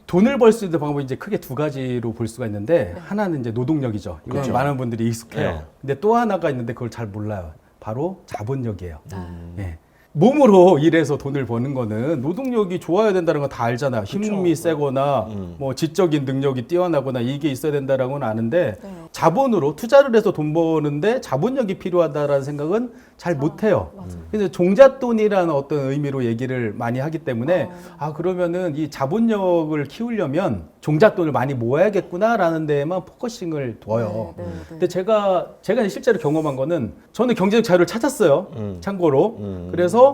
돈을 벌 수 있는 방법이 이제 크게 두 가지로 볼 수가 있는데 네. 하나는 이제 노동력이죠. 이건 그렇죠. 많은 분들이 익숙해요. 네. 근데 또 하나가 있는데 그걸 잘 몰라요. 바로 자본력이에요. 아. 예. 몸으로 일해서 돈을 버는 거는 노동력이 좋아야 된다는 건 다 알잖아요. 힘이 세거나 뭐 지적인 능력이 뛰어나거나 이게 있어야 된다는 건 아는데 네. 자본으로 투자를 해서 돈 버는데 자본력이 필요하다라는 생각은 잘 못해요. 그래서 종잣돈이라는 어떤 의미로 얘기를 많이 하기 때문에 아 그러면은 이 자본력을 키우려면 종잣돈을 많이 모아야겠구나라는 데에만 포커싱을 둬요. 네, 네, 네. 근데 제가 이제 실제로 경험한 거는 저는 경제적 자유를 찾았어요. 참고로. 그래서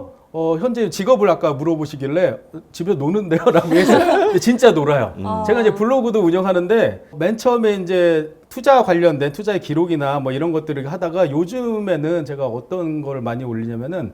현재 직업을 아까 물어보시길래 집에서 노는데요? 라고 했어요. 근데 진짜 놀아요. 제가 이제 블로그도 운영하는데 맨 처음에 이제 투자 관련된 투자의 기록이나 뭐 이런 것들을 하다가 요즘에는 제가 어떤 걸 많이 올리냐면은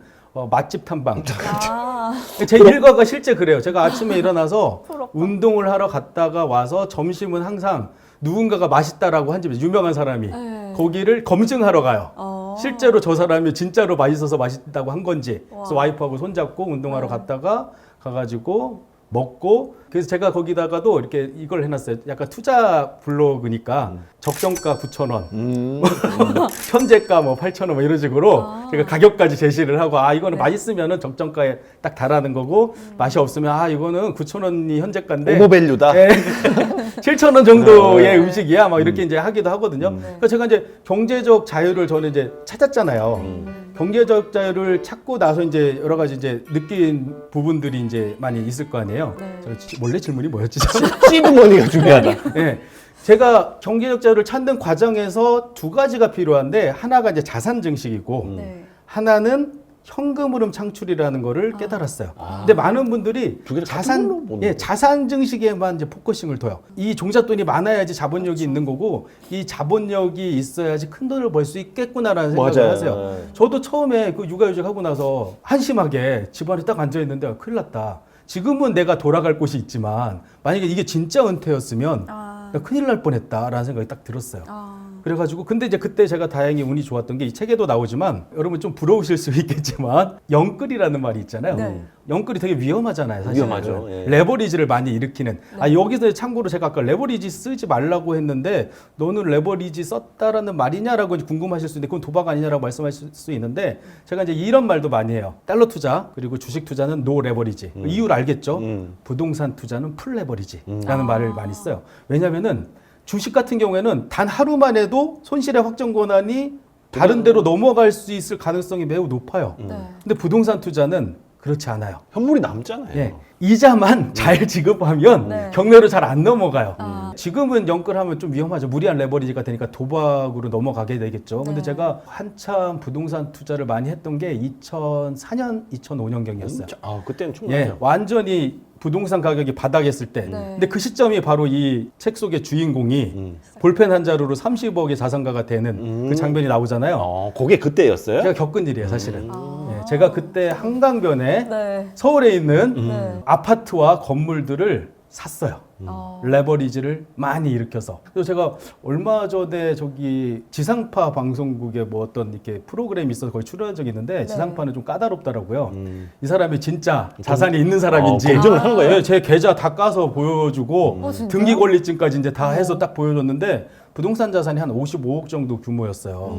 맛집 탐방. 아, 제 일과가 실제 그래요. 제가 아침에 일어나서 부럽다. 운동을 하러 갔다가 와서 점심은 항상 누군가가 맛있다라고 한 집에 유명한 사람이 네. 거기를 검증하러 가요. 어. 실제로 저 사람이 진짜로 맛있어서 맛있다고 한 건지. 그래서 와. 와이프하고 손잡고 운동하러 네. 갔다가 가가지고 먹고 그래서 제가 거기다가도 이렇게 이걸 해놨어요. 약간 투자 블로그니까 적정가 9,000원, 현재가 뭐 8,000원 뭐 이런 식으로 제가 가격까지 제시를 하고 아 이거는 네. 맛있으면은 적정가에 딱 달하는 거고 맛이 없으면 아 이거는 9,000원이 현재가인데 오버밸류다. 네. 7,000원 정도의 네. 음식이야 막 이렇게 이제 하기도 하거든요. 그러니까 제가 이제 경제적 자유를 저는 이제 찾았잖아요. 경제적 자유를 찾고 나서 이제 여러 가지 이제 느낀 부분들이 이제 많이 있을 거 아니에요. 네. 저 원래 질문이 뭐였지? 시드머니가 중요하다. 네. 제가 경제적 자유를 찾는 과정에서 두 가지가 필요한데 하나가 이제 자산 증식이고 네. 하나는 현금 흐름 창출이라는 거를 깨달았어요. 근데 많은 분들이 두 개를 같은 걸로 보는 자산 증식에만 이제 포커싱을 둬요. 이 종잣돈이 많아야지 자본력이 있는 거고 이 자본력이 있어야지 큰 돈을 벌 수 있겠구나라는 생각을 맞아요. 하세요. 저도 처음에 그 육아휴직 하고 나서 한심하게 집안에 딱 앉아 있는데 큰일 났다. 지금은 내가 돌아갈 곳이 있지만 만약에 이게 진짜 은퇴였으면 아. 나 큰일 날 뻔했다라는 생각이 딱 들었어요. 아. 그래가지고 근데 이제 그때 제가 다행히 운이 좋았던 게 이 책에도 나오지만 여러분 좀 부러우실 수 있겠지만 영끌이라는 말이 있잖아요. 네. 영끌이 되게 위험하잖아요. 사실 위험하죠. 예. 레버리지를 많이 일으키는. 아 여기서 참고로 제가 아까 레버리지 쓰지 말라고 했는데 너는 레버리지 썼다라는 말이냐라고 궁금하실 수 있는데 그건 도박 아니냐라고 말씀하실 수 있는데 제가 이제 이런 말도 많이 해요. 달러 투자 그리고 주식 투자는 노 레버리지. 이유를 알겠죠? 부동산 투자는 풀 레버리지라는 말을 많이 써요. 왜냐면은 주식 같은 경우에는 단 하루만 해도 손실의 확정 권한이 다른 데로 넘어갈 수 있을 가능성이 매우 높아요. 네. 근데 부동산 투자는 그렇지 않아요. 현물이 남잖아요. 예. 이자만 잘 지급하면 네. 경매로 잘 안 넘어가요. 아. 지금은 영끌하면 좀 위험하죠. 무리한 레버리지가 되니까 도박으로 넘어가게 되겠죠. 근데 네. 제가 한참 부동산 투자를 많이 했던 게 2004년, 2005년경이었어요. 아, 그때는 예, 충분해요. 완전히 부동산 가격이 바닥했을 때. 네. 근데 그 시점이 바로 이 책 속의 주인공이 볼펜 한 자루로 30억의 자산가가 되는 그 장면이 나오잖아요. 그게 그때였어요? 제가 겪은 일이에요, 사실은. 아. 예, 제가 그때 한강변에 네. 서울에 있는 네. 아파트와 건물들을 샀어요. 어. 레버리지를 많이 일으켜서. 그래서 제가 얼마 전에 저기 지상파 방송국에 뭐 어떤 이렇게 프로그램이 있어서 거기 출연한 적이 있는데 지상파는 좀 까다롭더라고요. 이 사람이 진짜 자산이 있는 사람인지 검증을 한 거예요? 네, 제 계좌 다 까서 보여주고 어, 진짜요? 등기 권리증까지 이제 다 해서 딱 보여줬는데 부동산 자산이 한 55억 정도 규모였어요.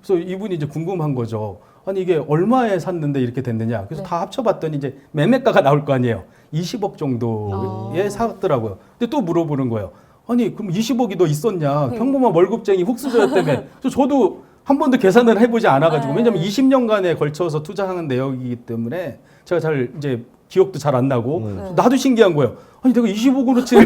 그래서 이분이 이제 궁금한 거죠. 아니 이게 얼마에 샀는데 이렇게 됐느냐. 그래서 네. 다 합쳐봤더니 이제 매매가가 나올 거 아니에요. 20억 정도에 샀더라고요. 근데 또 물어보는 거예요. 아니 그럼 20억이 너 있었냐? 평범한 월급쟁이 훅수저였다며. 그래서 저도 한 번도 계산을 해보지 않아가지고 네. 왜냐면 20년간에 걸쳐서 투자하는 내역이기 때문에 제가 잘 이제 기억도 잘 안 나고 나도 신기한 거예요. 아니 내가 20억으로치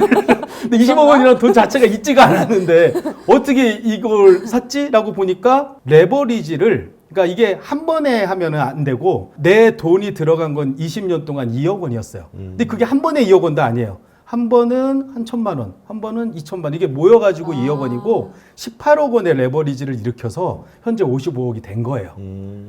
근데 20억 원이라는 돈 자체가 있지가 않았는데 어떻게 이걸 샀지?라고 보니까 레버리지를 그러니까 이게 한 번에 하면은 안 되고 내 돈이 들어간 건 20년 동안 2억 원이었어요. 근데 그게 한 번에 2억 원도 아니에요. 한 번은 한 1,000만 원, 한 번은 2,000만 원. 이게 모여가지고 2억 원이고 18억 원의 레버리지를 일으켜서 현재 55억이 된 거예요.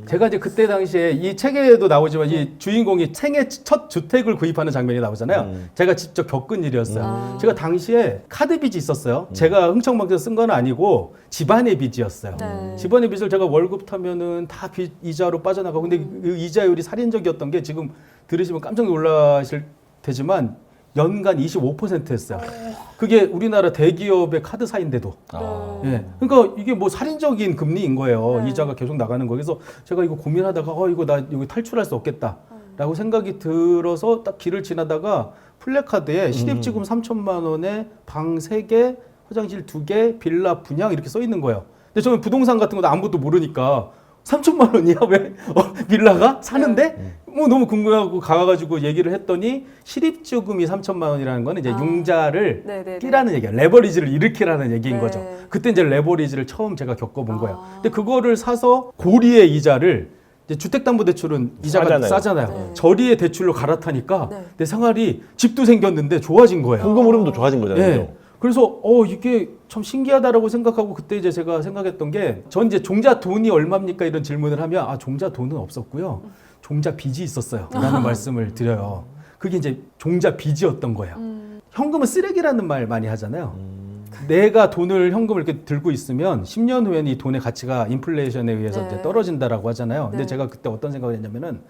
제가 이제 그때 당시에 이 책에도 나오지만 이 주인공이 생애 첫 주택을 구입하는 장면이 나오잖아요. 제가 직접 겪은 일이었어요. 제가 당시에 카드 빚이 있었어요. 제가 흥청망청 쓴 건 아니고 집안의 빚이었어요. 네. 집안의 빚을 제가 월급 타면은 다 빚 이자로 빠져나가고 근데 그 이자율이 살인적이었던 게 지금 들으시면 깜짝 놀라실 테지만 연간 25%였어요. 그게 우리나라 대기업의 카드사인데도. 예. 그러니까 이게 뭐 살인적인 금리인 거예요. 네. 이자가 계속 나가는 거. 그래서 제가 이거 고민하다가 이거 나 여기 탈출할 수 없겠다라고 생각이 들어서 딱 길을 지나다가 플래카드에 시립지금 3천만 원에 방 3개, 화장실 2개, 빌라 분양 이렇게 써 있는 거예요. 근데 저는 부동산 같은 거 아무것도 모르니까 3천만 원이야? 왜? 빌라가? 사는데? 뭐 너무 궁금해하고 가가지고 얘기를 했더니 시립주금이 3천만 원이라는 거는 이제 융자를 네네네. 끼라는 얘기야. 레버리지를 일으키라는 얘기인 네. 거죠. 그때 이제 레버리지를 처음 제가 겪어본 거예요. 근데 그거를 사서 고리의 이자를 이제 주택담보대출은 이자가 싸잖아요. 네. 저리의 대출로 갈아타니까 네. 내 생활이 집도 생겼는데 좋아진 거예요. 현금 흐름도 좋아진 거잖아요. 네. 그래서 이게 참 신기하다라고 생각하고 그때 이제 제가 생각했던 게 전 이제 종자 돈이 얼마입니까 이런 질문을 하면 종자 돈은 없었고요. 종자 빚이 있었어요. 라는 말씀을 드려요. 그게 이제 종자 빚이었던 거예요. 현금은 쓰레기라는 말 많이 하잖아요. 내가 돈을 현금을 이렇게 들고 있으면 10년 후에는 이 돈의 가치가 인플레이션에 의해서 네. 이제 떨어진다라고 하잖아요. 근데 네. 제가 그때 어떤 생각을 했냐면은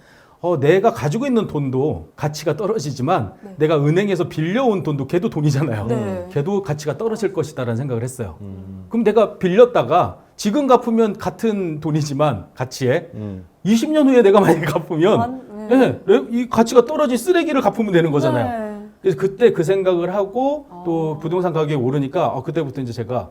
내가 가지고 있는 돈도 가치가 떨어지지만 네. 내가 은행에서 빌려온 돈도 걔도 돈이잖아요. 네. 걔도 가치가 떨어질 것이다라는 생각을 했어요. 그럼 내가 빌렸다가 지금 갚으면 같은 돈이지만 가치에 20년 후에 내가 만약에 갚으면 이 가치가 떨어진 쓰레기를 갚으면 되는 거잖아요. 네. 그래서 그때 그 생각을 하고 또 부동산 가격이 오르니까 그때부터 이제 제가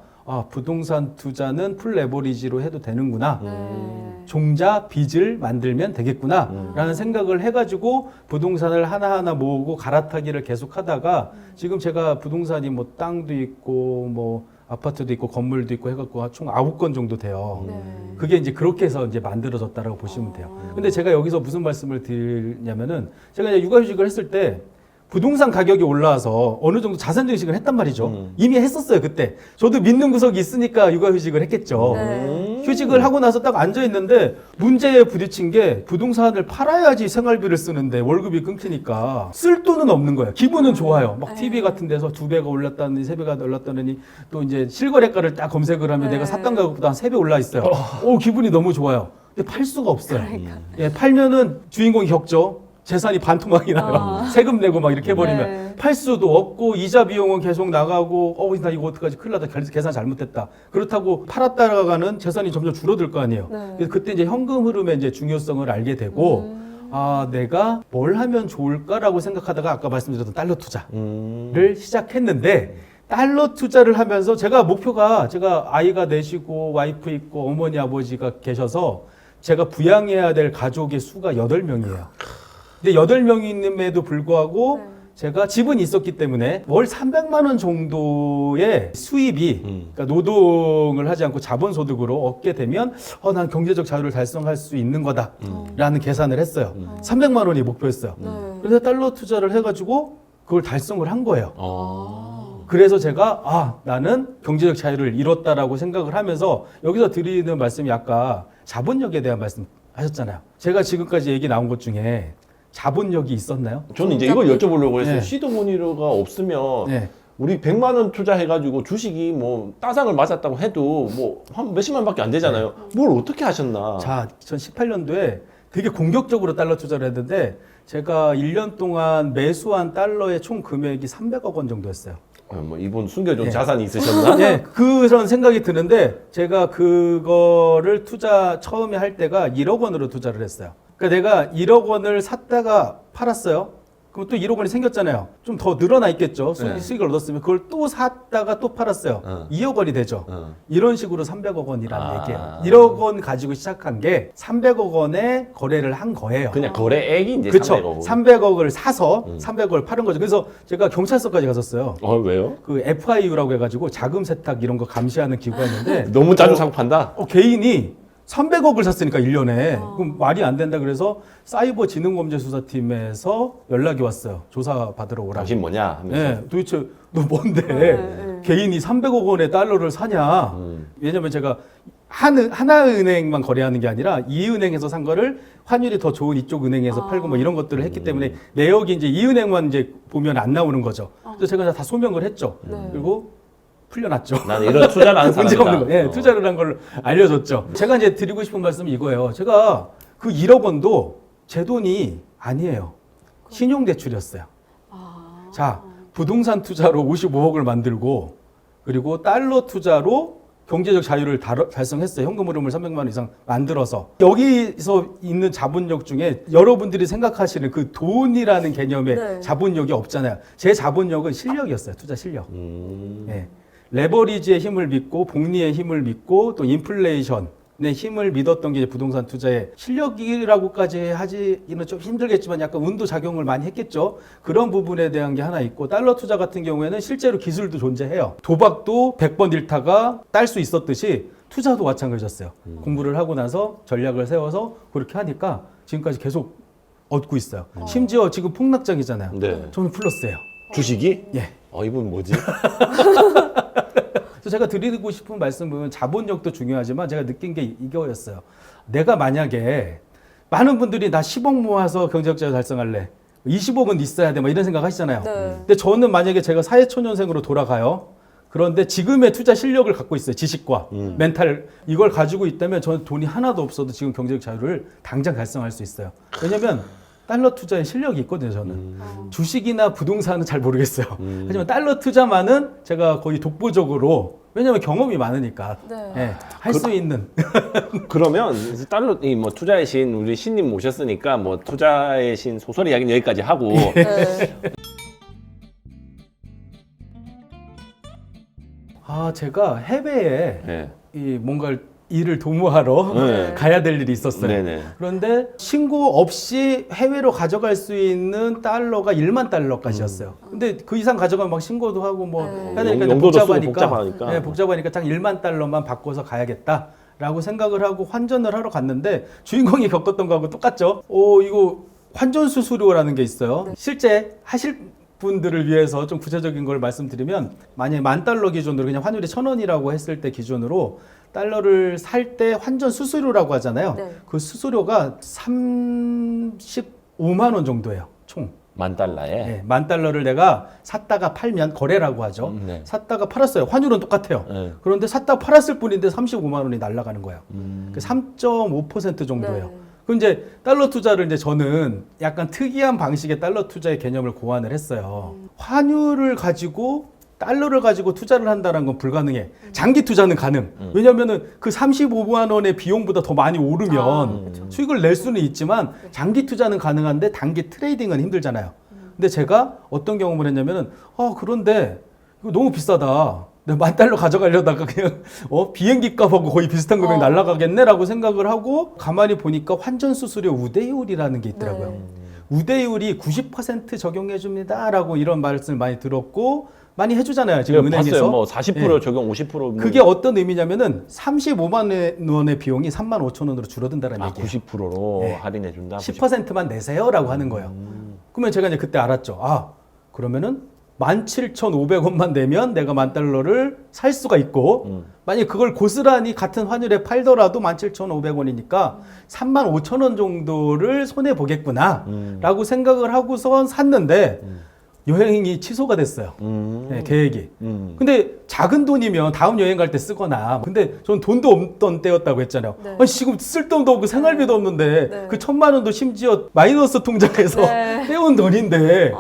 부동산 투자는 풀 레버리지로 해도 되는구나. 네. 종자 빚을 만들면 되겠구나 라는 생각을 해가지고 부동산을 하나하나 모으고 갈아타기를 계속 하다가 지금 제가 부동산이 뭐 땅도 있고 뭐 아파트도 있고 건물도 있고 해갖고 총 9건 정도 돼요. 네. 그게 이제 그렇게 해서 이제 만들어졌다라고 보시면 돼요. 근데 제가 여기서 무슨 말씀을 드리냐면은 제가 이제 육아휴직을 했을 때 부동산 가격이 올라와서 어느 정도 자산 증식을 했단 말이죠. 이미 했었어요, 그때. 저도 믿는 구석이 있으니까 육아휴직을 했겠죠. 네. 휴직을 하고 나서 딱 앉아 있는데 문제에 부딪힌 게 부동산을 팔아야지 생활비를 쓰는데 월급이 끊기니까 쓸 돈은 없는 거예요. 기분은 좋아요. 막 네. TV 같은 데서 2배가 올랐다느니 3배가 올랐다느니 또 이제 실거래가를 딱 검색을 하면 네. 내가 샀던 가격보다 한 3배 올라 있어요. 기분이 너무 좋아요. 근데 팔 수가 없어요. 그러니까. 예, 팔면은 주인공이 겪죠. 재산이 반토막이 나요. 세금 내고 막 이렇게 해버리면 네. 팔 수도 없고 이자 비용은 계속 나가고 나 이거 어떡하지 큰일 나다 계산 잘못했다. 그렇다고 팔았다가는 재산이 점점 줄어들 거 아니에요. 네. 그래서 그때 이제 현금 흐름의 이제 중요성을 알게 되고 내가 뭘 하면 좋을까라고 생각하다가 아까 말씀드렸던 달러 투자를 시작했는데 달러 투자를 하면서 제가 목표가 제가 아이가 넷이고 와이프 있고 어머니 아버지가 계셔서 제가 부양해야 될 가족의 수가 8명이에요. 근데 8명임에도 불구하고 네. 제가 집은 있었기 때문에 월 300만 원 정도의 수입이 그러니까 노동을 하지 않고 자본소득으로 얻게 되면 난 경제적 자유를 달성할 수 있는 거다라는 계산을 했어요. 300만 원이 목표였어요. 네. 그래서 달러 투자를 해가지고 그걸 달성을 한 거예요. 어. 그래서 제가 나는 경제적 자유를 이뤘다라고 생각을 하면서 여기서 드리는 말씀이 아까 자본력에 대한 말씀 하셨잖아요. 제가 지금까지 얘기 나온 것 중에 자본력이 있었나요? 저는 이제 이걸 여쭤보려고 했어요. 네. 시드머니가 없으면 네. 우리 100만 원 투자해가지고 주식이 뭐 따상을 맞았다고 해도 뭐 한 몇십만 밖에 안 되잖아요. 뭘 어떻게 하셨나? 자, 2018년도에 되게 공격적으로 달러 투자를 했는데 제가 1년 동안 매수한 달러의 총 금액이 300억 원 정도였어요. 뭐 이분 숨겨둔 네. 자산이 있으셨나? 네, 그런 생각이 드는데 제가 그거를 투자 처음에 할 때가 1억 원으로 투자를 했어요. 그러니까 내가 1억 원을 샀다가 팔았어요. 그럼 또 1억 원이 생겼잖아요. 좀 더 늘어나 있겠죠. 네. 수익을 얻었으면 그걸 또 샀다가 또 팔았어요. 2억 원이 되죠. 이런 식으로 300억 원이라는 얘기예요. 1억 원 가지고 시작한 게 300억 원의 거래를 한 거예요. 그냥 거래액이 이제 그렇죠. 300억. 300억을 사서 300억을 파는 거죠. 그래서 제가 경찰서까지 갔었어요. 왜요? 그 FIU라고 해가지고 자금 세탁 이런 거 감시하는 기구였는데 너무 짜증 사고 판다? 개인이 300억을 샀으니까 1년에 그럼 말이 안 된다 그래서 사이버진흥범죄수사팀에서 연락이 왔어요. 조사 받으러 오라고. 당신 뭐냐? 하면서. 네, 도대체 너 뭔데 네. 개인이 300억 원의 달러를 사냐? 왜냐면 제가 하나은행만 거래하는 게 아니라 이은행에서 산 거를 환율이 더 좋은 이쪽 은행에서 팔고 뭐 이런 것들을 했기 때문에 내역이 이제 이은행만 이제 보면 안 나오는 거죠. 그래서 제가 다 소명을 했죠. 네. 그리고 풀려났죠. 나는 이런 투자를 하는 문제 사람이다. 없는 거. 예, 투자를 한 걸 알려줬죠. 제가 이제 드리고 싶은 말씀이 이거예요. 제가 그 1억 원도 제 돈이 아니에요. 신용대출이었어요. 자, 부동산 투자로 55억을 만들고 그리고 달러 투자로 경제적 자유를 달성했어요. 현금 흐름을 300만 원 이상 만들어서. 여기서 있는 자본력 중에 여러분들이 생각하시는 그 돈이라는 개념의 네. 자본력이 없잖아요. 제 자본력은 실력이었어요. 투자 실력. 예. 레버리지의 힘을 믿고 복리의 힘을 믿고 또 인플레이션의 힘을 믿었던 게 이제 부동산 투자의 실력이라고까지 하기는 좀 힘들겠지만 약간 운도 작용을 많이 했겠죠. 그런 부분에 대한 게 하나 있고 달러 투자 같은 경우에는 실제로 기술도 존재해요. 도박도 100번 잃다가 딸 수 있었듯이 투자도 마찬가지였어요. 공부를 하고 나서 전략을 세워서 그렇게 하니까 지금까지 계속 얻고 있어요. 심지어 지금 폭락장이잖아요. 네. 저는 플러스예요. 주식이? 예. 이분 뭐지? 그래서 제가 드리고 싶은 말씀은 자본력도 중요하지만 제가 느낀 게 이거였어요. 내가 만약에 많은 분들이 나 10억 모아서 경제적 자유 달성할래. 20억은 있어야 돼. 막 이런 생각 하시잖아요. 네. 근데 저는 만약에 제가 사회초년생으로 돌아가요. 그런데 지금의 투자 실력을 갖고 있어요. 지식과 멘탈 이걸 가지고 있다면 저는 돈이 하나도 없어도 지금 경제적 자유를 당장 달성할 수 있어요. 왜냐면 달러 투자에 실력이 있거든요, 저는. 주식이나 부동산은 잘 모르겠어요. 하지만 달러 투자만은 제가 거의 독보적으로, 왜냐면 경험이 많으니까, 네. 예, 할 수 있는. 그러면 달러 뭐 투자의 신 우리 신님 모셨으니까 뭐 투자의 신 소설 이야기는 여기까지 하고 네. 제가 해외에 네. 이 뭔가를 일을 도모하러 네. 가야 될 일이 있었어요. 네네. 그런데 신고 없이 해외로 가져갈 수 있는 달러가 1만 달러까지였어요. 근데 그 이상 가져가면 막 신고도 하고 뭐 네. 해야 되니까 용도도 쓰고 복잡하니까, 복잡하니까. 네, 복잡하니까 딱 1만 달러만 바꿔서 가야겠다라고 생각을 하고 환전을 하러 갔는데 주인공이 겪었던 거하고 똑같죠. 이거 환전 수수료라는 게 있어요. 실제 하실 분들을 위해서 좀 구체적인 걸 말씀드리면 만약에 10,000달러 기준으로 그냥 환율이 1,000원이라고 했을 때 기준으로 달러를 살 때 환전 수수료라고 하잖아요. 네. 그 수수료가 35만 원 정도예요. 총. $10,000에. 네, 10,000달러를 내가 샀다가 팔면 거래라고 하죠. 네. 샀다가 팔았어요. 환율은 똑같아요. 네. 그런데 샀다 팔았을 뿐인데 35만 원이 날아가는 거예요. 그 3.5% 정도예요. 네. 그 이제 달러 투자를 이제 저는 약간 특이한 방식의 달러 투자의 개념을 고안을 했어요. 환율을 가지고 달러를 가지고 투자를 한다는 건 불가능해. 장기 투자는 가능. 왜냐면은 그 35만 원의 비용보다 더 많이 오르면 수익을 낼 수는 있지만 장기 투자는 가능한데 단기 트레이딩은 힘들잖아요. 근데 제가 어떤 경험을 했냐면은 그런데 이거 너무 비싸다. 내가 10,000달러 가져가려다가 그냥 비행기 값하고 거의 비슷한 금액 날라가겠네라고 생각을 하고 가만히 보니까 환전 수수료 우대율이라는 게 있더라고요. 네. 우대율이 90% 적용해 줍니다라고 이런 말씀을 많이 들었고 많이 해주잖아요. 지금 제가 은행에서. 봤어요. 뭐 40% 예. 적용, 50% 뭐. 그게 어떤 의미냐면은 35만 원의 비용이 35,000원으로 줄어든다는 얘기예요. 90%로 네. 할인해 준다. 10%만 내세요라고 하는 거예요. 그러면 제가 이제 그때 알았죠. 그러면은 17,500원만 내면 내가 10,000달러를 살 수가 있고 만약 그걸 고스란히 같은 환율에 팔더라도 17,500원이니까 35,000원 정도를 손해 보겠구나 라고 생각을 하고선 샀는데 여행이 취소가 됐어요. 네, 계획이. 근데 작은 돈이면 다음 여행 갈 때 쓰거나. 근데 전 돈도 없던 때였다고 했잖아요. 네. 아니, 지금 쓸 돈도 없고 생활비도 없는데 네. 그 1,000만 원도 심지어 마이너스 통장에서 네. 떼온 돈인데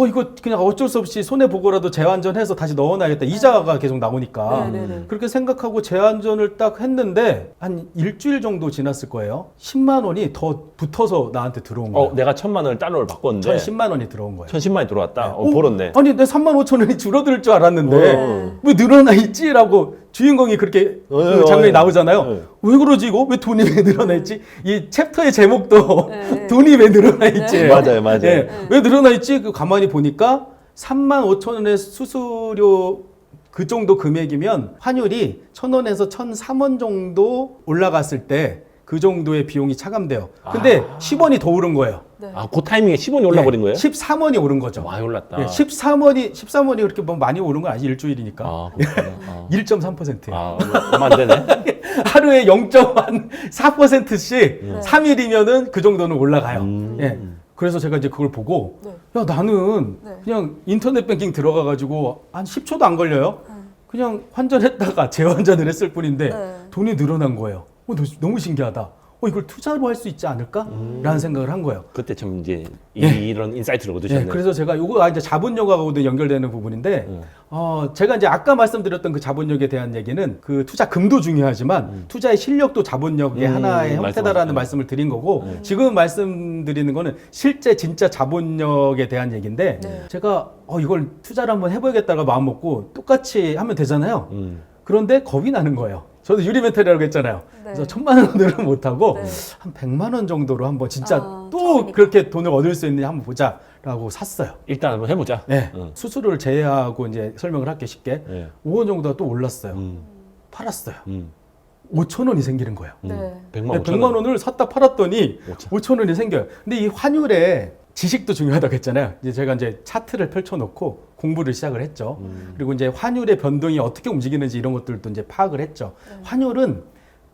이거 그냥 어쩔 수 없이 손해 보고라도 재환전해서 다시 넣어놔야겠다. 이자가 계속 나오니까. 네. 그렇게 생각하고 재환전을 딱 했는데 한 일주일 정도 지났을 거예요. 10만 원이 더 붙어서 나한테 들어온 거예요. 내가 1,000만 원을 달러를 바꿨는데 1,010만 원이 들어온 거예요. 1,010만이 들어왔다. 벌었네. 아니 내 35,000원이 줄어들 줄 알았는데 왜 늘어나 있지라고 주인공이 그렇게 그 장면이 나오잖아요. 왜 그러지 이거? 왜 돈이 왜 늘어나 있지? 이 챕터의 제목도 네. 돈이 왜 늘어나 있지? 맞아요. 예, 왜 늘어나 있지? 그 가만히 보니까 35,000원의 수수료 그 정도 금액이면 환율이 1,000원에서 1,003원 정도 올라갔을 때 그 정도의 비용이 차감돼요. 근데 10원이 더 오른 거예요. 네. 그 타이밍에 10원이 올라버린 거예요? 13원이 오른 거죠. 많이 올랐다. 예, 13원이 그렇게 뭐 많이 오른 건 아니지 일주일이니까. 그렇구나. 1.3%예요. 얼마 안 되네. 하루에 0.4%씩 3일이면은 그 정도는 올라가요. 예. 그래서 제가 이제 그걸 보고 야 나는 그냥 인터넷 뱅킹 들어가 가지고 한 10초도 안 걸려요. 그냥 환전했다가 재환전을 했을 뿐인데 돈이 늘어난 거예요. 너무 신기하다. 이걸 투자로 할 수 있지 않을까라는 생각을 한 거예요. 그때 참 이제 예. 이런 인사이트를 얻으셨네요. 그래서 제가 요거 이제 자본력하고도 연결되는 부분인데 제가 이제 아까 말씀드렸던 그 자본력에 대한 얘기는 그 투자 금도 중요하지만 투자의 실력도 자본력의 하나의 형태다라는 말씀을 드린 거고 지금 말씀드리는 거는 실제 진짜 자본력에 대한 얘기인데 제가 이걸 투자를 한번 해보겠다가 마음 먹고 똑같이 하면 되잖아요. 그런데 겁이 나는 거예요. 저도 유리멘탈이라고 했잖아요. 그래서 1,000만 원으로 못하고 한 100만 원 정도로 한번 진짜 또 처음이니까. 그렇게 돈을 얻을 수 있는지 한번 보자라고 샀어요. 일단 한번 해보자. 네. 수수료를 제외하고 이제 설명을 할게 쉽게. 5원 정도가 또 올랐어요. 팔았어요. 5천 원이 생기는 거예요. 네. 100만 100만 원을 샀다 팔았더니 5천. 5천 원이 생겨요. 근데 이 환율에 지식도 중요하다고 했잖아요. 이제 제가 이제 차트를 펼쳐놓고 공부를 시작을 했죠. 그리고 이제 환율의 변동이 어떻게 움직이는지 이런 것들도 이제 파악을 했죠. 환율은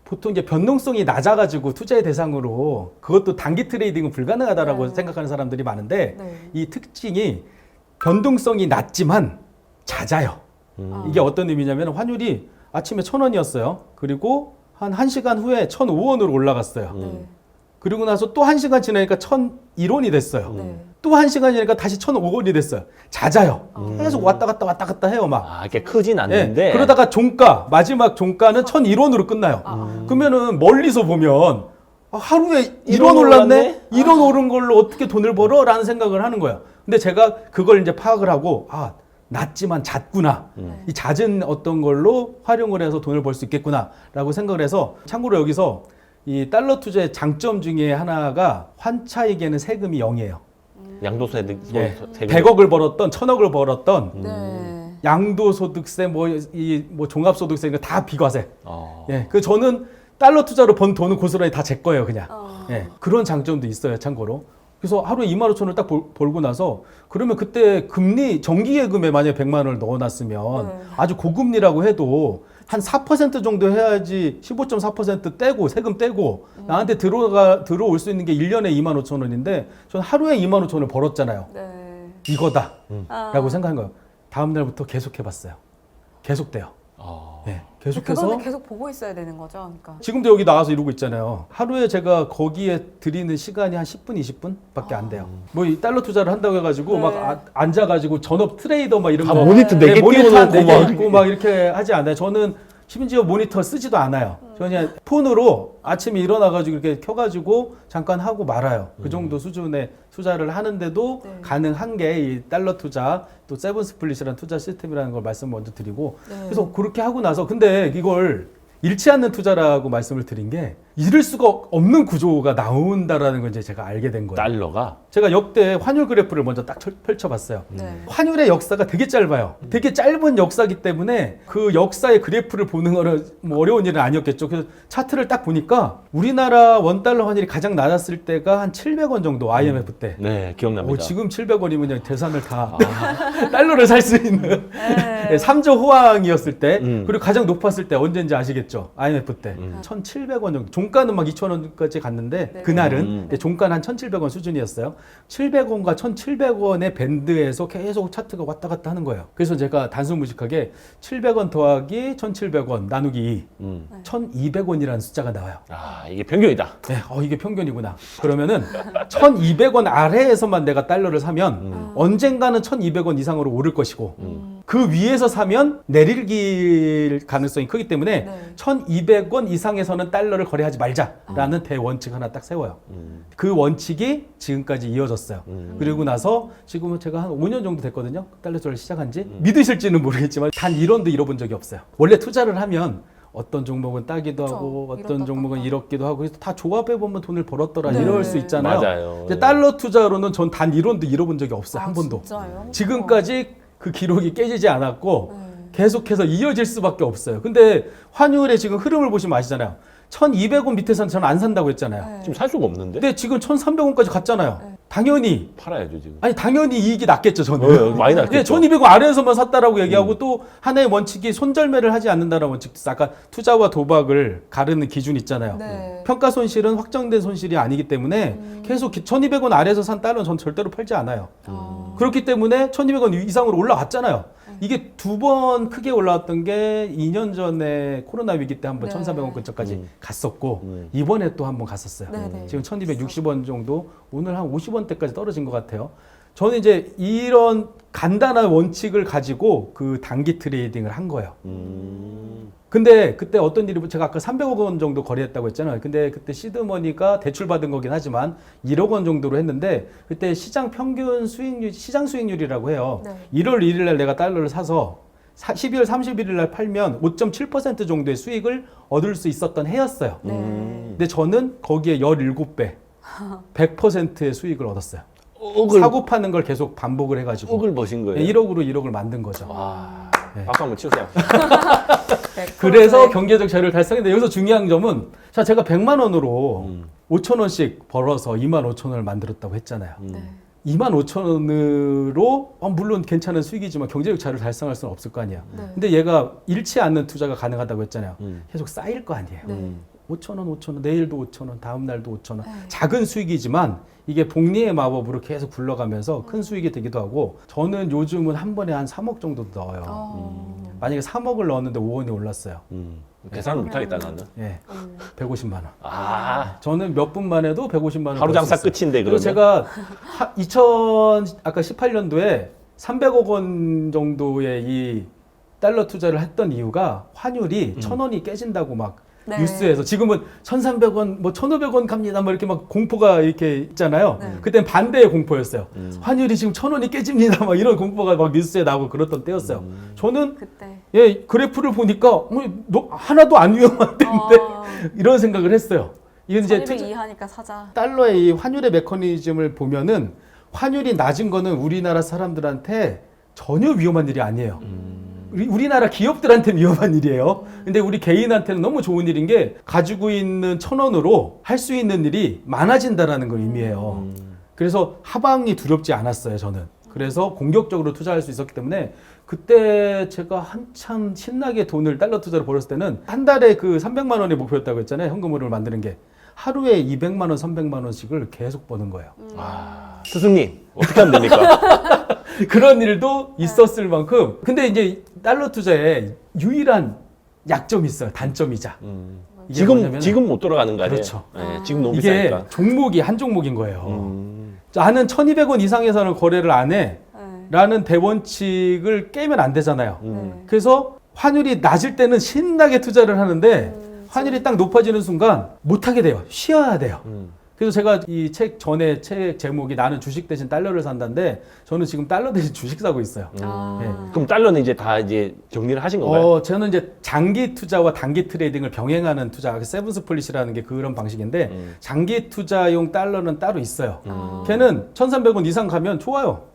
보통 이제 변동성이 낮아가지고 투자의 대상으로 그것도 단기 트레이딩은 불가능하다라고 생각하는 사람들이 많은데 이 특징이 변동성이 낮지만 잦아요. 이게 어떤 의미냐면 환율이 아침에 1,000원이었어요. 그리고 한 1시간 후에 1,005원으로 올라갔어요. 그리고 나서 또 1시간 지나니까 1,001원이 됐어요. 또 1시간 지나니까 다시 1,005원이 됐어요. 낮아요. 계속 왔다 갔다 해요, 막. 이게 크진 않는데. 네. 그러다가 마지막 종가는 1,001원으로 끝나요. 그러면은 멀리서 보면 하루에 1원 올랐네? 1원 오른 걸로 어떻게 돈을 벌어? 라는 생각을 하는 거예요. 근데 제가 그걸 이제 파악을 하고, 낮지만 잦구나. 이 잦은 어떤 걸로 활용을 해서 돈을 벌 수 있겠구나. 라고 생각을 해서, 참고로 여기서 이 달러 투자의 장점 중에 하나가 환차익에는 세금이 0이에요. 양도세금. 100억을 벌었던 1,000억을 벌었던 네. 양도소득세, 뭐 종합소득세 이거 다 비과세. 그 저는 달러 투자로 번 돈은 고스란히 다 제 거예요, 그냥. 그런 장점도 있어요, 참고로. 그래서 하루에 25,000원을 딱 벌고 나서 그러면 그때 금리 정기예금에 만약에 100만 원을 넣어놨으면 아주 고금리라고 해도 한 4% 정도 해야지 15.4% 떼고 세금 떼고 나한테 들어올 수 있는 게 1년에 25,000원인데 저는 하루에 25,000원을 벌었잖아요. 이거다 라고 생각한 거예요. 다음 날부터 계속 해봤어요. 계속 돼요. 계속해서 그거는 계속 보고 있어야 되는 거죠. 그러니까. 지금도 여기 나와서 이러고 있잖아요. 하루에 제가 거기에 드리는 시간이 한 10분, 20분 밖에 안 돼요. 뭐 이 달러 투자를 한다고 해가지고 막 앉아가지고 전업 트레이더 막 이런 거 모니터 4개 모니터 한 띄워놓고 4개 있고 막 이렇게 하지 않아요. 저는 심지어 모니터 쓰지도 않아요. 저는 그냥 폰으로 아침에 일어나가지고 이렇게 켜가지고 잠깐 하고 말아요. 그 정도 수준의 투자를 하는데도 가능한 게 이 달러 투자 또 세븐 스플릿이라는 투자 시스템이라는 걸 말씀 먼저 드리고 그래서 그렇게 하고 나서 근데 이걸 잃지 않는 투자라고 말씀을 드린 게 잃을 수가 없는 구조가 나온다라는 걸 이제 제가 알게 된 거예요. 달러가? 제가 역대 환율 그래프를 먼저 딱 펼쳐봤어요. 환율의 역사가 되게 짧아요. 되게 짧은 역사이기 때문에 그 역사의 그래프를 보는 거는 뭐 어려운 일은 아니었겠죠. 그래서 차트를 딱 보니까 우리나라 원달러 환율이 가장 낮았을 때가 한 700원 정도 IMF 때. 네, 기억납니다. 지금 700원이면 대산을 다 달러를 살 수 있는 3조 호황이었을 때 그리고 가장 높았을 때 언제인지 아시겠죠? IMF 때 1,700원 정도. 종가는 막 2,000원까지 갔는데 그날은 종가는 한 1,700원 수준이었어요. 700원과 1,700원의 밴드에서 계속 차트가 왔다 갔다 하는 거예요. 그래서 제가 단순무식하게 700원 더하기 1,700원 나누기 1,200원이라는 숫자가 나와요. 이게 평균이다. 네, 이게 평균이구나. 그러면은 1,200원 아래에서만 내가 달러를 사면 언젠가는 1,200원 이상으로 오를 것이고 그 위에서 사면 내릴 가능성이 크기 때문에 1,200원 이상에서는 달러를 거래하지 말자라는 대원칙 하나 딱 세워요. 그 원칙이 지금까지 이어졌어요. 그리고 나서 지금은 제가 한 5년 정도 됐거든요. 달러 투자를 시작한 지. 믿으실지는 모르겠지만 단 1원도 잃어본 적이 없어요. 원래 투자를 하면 어떤 종목은 따기도 하고 어떤 종목은 잃었기도 하고 그래서 다 조합해보면 돈을 벌었더라 이럴 수 있잖아요. 맞아요. 근데 달러 투자로는 전 단 1원도 잃어본 적이 없어요. 한 번도. 진짜요? 지금까지 그 기록이 깨지지 않았고 계속해서 이어질 수밖에 없어요. 근데 환율의 지금 흐름을 보시면 아시잖아요. 1,200원 밑에서는 저는 안 산다고 했잖아요. 지금 살 수가 없는데? 근데 지금 1,300원까지 갔잖아요. 당연히 팔아야죠, 지금. 당연히 이익이 났겠죠, 저는. 많이 났겠죠. 1,200원 아래에서만 샀다라고 얘기하고 또 하나의 원칙이 손절매를 하지 않는다는 원칙도 있어요. 아까 투자와 도박을 가르는 기준 있잖아요. 평가 손실은 확정된 손실이 아니기 때문에 계속 1,200원 아래에서 산 달러는 전 절대로 팔지 않아요. 그렇기 때문에 1,200원 이상으로 올라갔잖아요. 이게 두 번 크게 올라왔던 게 2년 전에 코로나 위기 때 한번 네. 1,400원 근처까지 갔었고 음. 이번에 또 한번 갔었어요. 네네. 지금 1,260원 정도, 오늘 한 50원대까지 떨어진 것 같아요. 저는 이제 이런 간단한 원칙을 가지고 그 단기 트레이딩을 한 거예요. 근데 그때 어떤 일이, 제가 아까 300억 원 정도 거래했다고 했잖아요. 근데 그때 시드머니가 대출 받은 거긴 하지만 1억 원 정도로 했는데, 그때 시장 평균 수익률, 시장 수익률이라고 해요. 네. 1월 1일 날 내가 달러를 사서 12월 31일 날 팔면 5.7% 정도의 수익을 얻을 수 있었던 해였어요. 네. 근데 저는 거기에 17배, 100%의 수익을 얻었어요. 억을 사고 파는 걸 계속 반복을 해가지고 억을 버신 거예요. 1억으로 1억을 만든 거죠. 와, 네. 박수 한번 치우세요. 그래서 경제적 자유를 달성했는데, 여기서 중요한 점은, 자, 제가 100만 원으로 5천 원씩 벌어서 2만 5천 원을 만들었다고 했잖아요. 네. 2만 5천 원으로 물론 괜찮은 수익이지만 경제적 자유를 달성할 수는 없을 거 아니야. 네. 근데 얘가 잃지 않는 투자가 가능하다고 했잖아요. 음. 계속 쌓일 거 아니에요. 네. 5천 원, 5천 원, 내일도 5천 원, 다음 날도 5천 원. 네. 작은 수익이지만 이게 복리의 마법으로 계속 굴러가면서 큰 수익이 되기도 하고, 저는 요즘은 한 번에 한 3억 정도 넣어요. 만약에 3억을 넣었는데 5원이 올랐어요. 계산을 못하겠다 나는. 예, 150만 원. 아, 저는 몇 분만 해도 150만 원. 하루 벌 수 장사 있어요. 끝인데 그리고 그러면. 제가 아까 18년도에 300억 원 정도의 이 달러 투자를 했던 이유가 환율이 1,000원이 깨진다고 막 네. 뉴스에서, 지금은 1,300원, 뭐 1,500원 갑니다, 뭐 이렇게 막 공포가 이렇게 있잖아요. 네. 그땐 반대의 공포였어요. 환율이 지금 1,000원이 깨집니다, 막 이런 공포가 막 뉴스에 나오고 그랬던 때였어요. 저는 그때. 예, 그래프를 보니까 하나도 안 위험한 때인데 이런 생각을 했어요. 이건 이제 1200 이하니까 사자. 달러의 이 환율의 메커니즘을 보면은, 환율이 낮은 거는 우리나라 사람들한테 전혀 위험한 일이 아니에요. 우리나라 기업들한테는 위험한 일이에요. 근데 우리 개인한테는 너무 좋은 일인 게, 가지고 있는 1,000원으로 할 수 있는 일이 많아진다라는 걸 의미해요. 그래서 하방이 두렵지 않았어요, 저는. 그래서 공격적으로 투자할 수 있었기 때문에, 그때 제가 한참 신나게 돈을 달러 투자로 벌었을 때는 한 달에 그 300만 원의 목표였다고 했잖아요. 현금으로 만드는 게. 하루에 200만 원, 300만 원씩을 계속 버는 거예요. 아, 스승님 어떻게 하면 됩니까? 그런 일도 있었을 만큼. 근데 이제 달러 투자에 유일한 약점이 있어요. 단점이자. 이게 뭐냐면은, 지금 못 돌아가는 거 아니에요? 그렇죠. 네, 지금 너무 이게 비싸니까. 종목이 한 종목인 거예요. 나는 1,200원 이상에서는 거래를 안 해. 네. 라는 대원칙을 깨면 안 되잖아요. 네. 그래서 환율이 낮을 때는 신나게 투자를 하는데, 환율이 딱 높아지는 순간 못하게 돼요. 쉬어야 돼요. 그래서 제가 이 책 전에 책 제목이 나는 주식 대신 달러를 산다인데, 저는 지금 달러 대신 주식 사고 있어요. 그럼 달러는 이제 다 이제 정리를 하신 건가요? 저는 이제 장기 투자와 단기 트레이딩을 병행하는 투자, 세븐 스플릿이라는 게 그런 방식인데, 장기 투자용 달러는 따로 있어요. 걔는 1,300원 이상 가면 좋아요.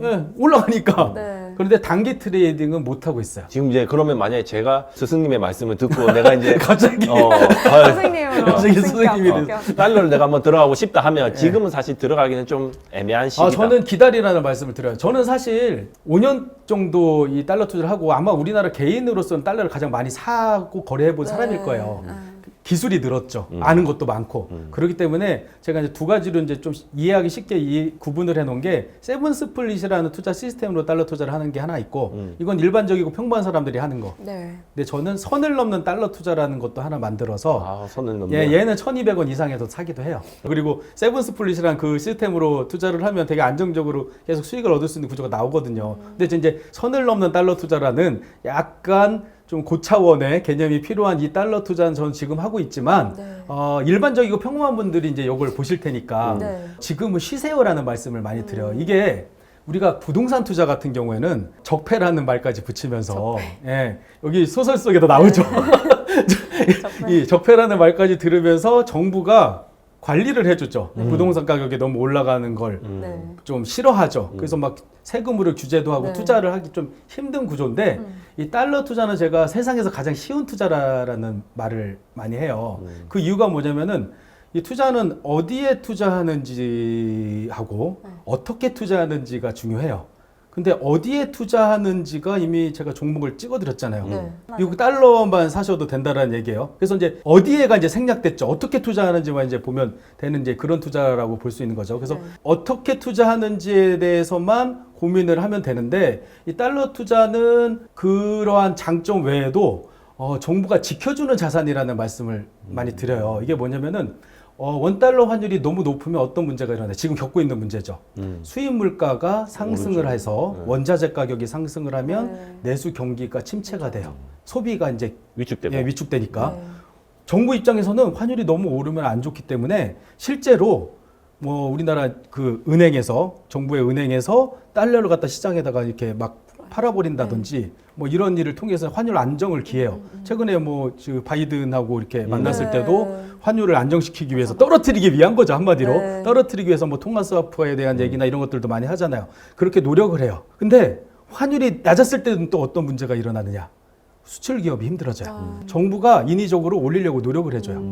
예, 올라가니까. 네. 그런데 단기 트레이딩은 못 하고 있어요. 지금 이제 그러면 만약에 제가 스승님의 말씀을 듣고 내가 이제 갑자기 선생님으로. 갑자기 선생님이 달러를 내가 한번 들어가고 싶다 하면 지금은 사실 들어가기는 좀 애매한 시기다. 저는 기다리라는 말씀을 드려요. 저는 사실 5년 정도 이 달러 투자를 하고, 아마 우리나라 개인으로서는 달러를 가장 많이 사고 거래해본 사람일 거예요. 기술이 늘었죠. 아는 것도 많고. 그렇기 때문에 제가 이제 두 가지로 이제 좀 이해하기 쉽게 구분을 해놓은 게, 세븐 스플릿이라는 투자 시스템으로 달러 투자를 하는 게 하나 있고, 이건 일반적이고 평범한 사람들이 하는 거. 네. 근데 저는 선을 넘는 달러 투자라는 것도 하나 만들어서, 선을 넘네. 얘는 1,200원 이상에도 사기도 해요. 그리고 세븐 스플릿이란 그 시스템으로 투자를 하면 되게 안정적으로 계속 수익을 얻을 수 있는 구조가 나오거든요. 근데 이제 선을 넘는 달러 투자라는 약간 좀 고차원의 개념이 필요한 이 달러 투자는 저는 지금 하고 있지만, 네. 일반적이고 평범한 분들이 이제 이걸 보실 테니까 네. 지금은 쉬세요라는 말씀을 많이 드려요. 이게 우리가 부동산 투자 같은 경우에는 적폐라는 말까지 붙이면서, 예, 여기 소설 속에도 나오죠. 이 적폐라는 말까지 들으면서 정부가 관리를 해주죠. 부동산 가격이 너무 올라가는 걸 좀 네. 싫어하죠. 그래서 막 세금으로 규제도 하고 네. 투자를 하기 좀 힘든 구조인데, 이 달러 투자는 제가 세상에서 가장 쉬운 투자라는 말을 많이 해요. 그 이유가 뭐냐면은, 이 투자는 어디에 투자하는지 하고 어떻게 투자하는지가 중요해요. 근데 어디에 투자하는지가 이미 제가 종목을 찍어드렸잖아요. 네. 미국 달러만 사셔도 된다라는 얘기예요. 그래서 이제 어디에가 이제 생략됐죠. 어떻게 투자하는지만 이제 보면 되는 이제 그런 투자라고 볼 수 있는 거죠. 그래서 네. 어떻게 투자하는지에 대해서만 고민을 하면 되는데 이 달러 투자는 그러한 장점 외에도 정부가 지켜주는 자산이라는 말씀을 많이 드려요. 이게 뭐냐면은 원달러 환율이 너무 높으면 어떤 문제가 일어나요? 지금 겪고 있는 문제죠. 수입 물가가 상승을 오르죠. 해서 네. 원자재 가격이 상승을 하면 네. 내수 경기가 침체가 돼요. 소비가 이제 위축되고. 위축되니까. 네. 정부 입장에서는 환율이 너무 오르면 안 좋기 때문에 실제로 뭐 우리나라 그 은행에서 정부의 은행에서 달러를 갖다 시장에다가 이렇게 막 팔아버린다든지 뭐 이런 일을 통해서 환율 안정을 기해요. 최근에 뭐 바이든하고 이렇게 만났을 네. 때도 환율을 안정시키기 위해서 떨어뜨리기 위한 거죠, 한마디로. 네. 떨어뜨리기 위해서 뭐 통화 스와프에 대한 얘기나 이런 것들도 많이 하잖아요. 그렇게 노력을 해요. 근데 환율이 낮았을 때는 또 어떤 문제가 일어나느냐? 수출 기업이 힘들어져요. 정부가 인위적으로 올리려고 노력을 해줘요.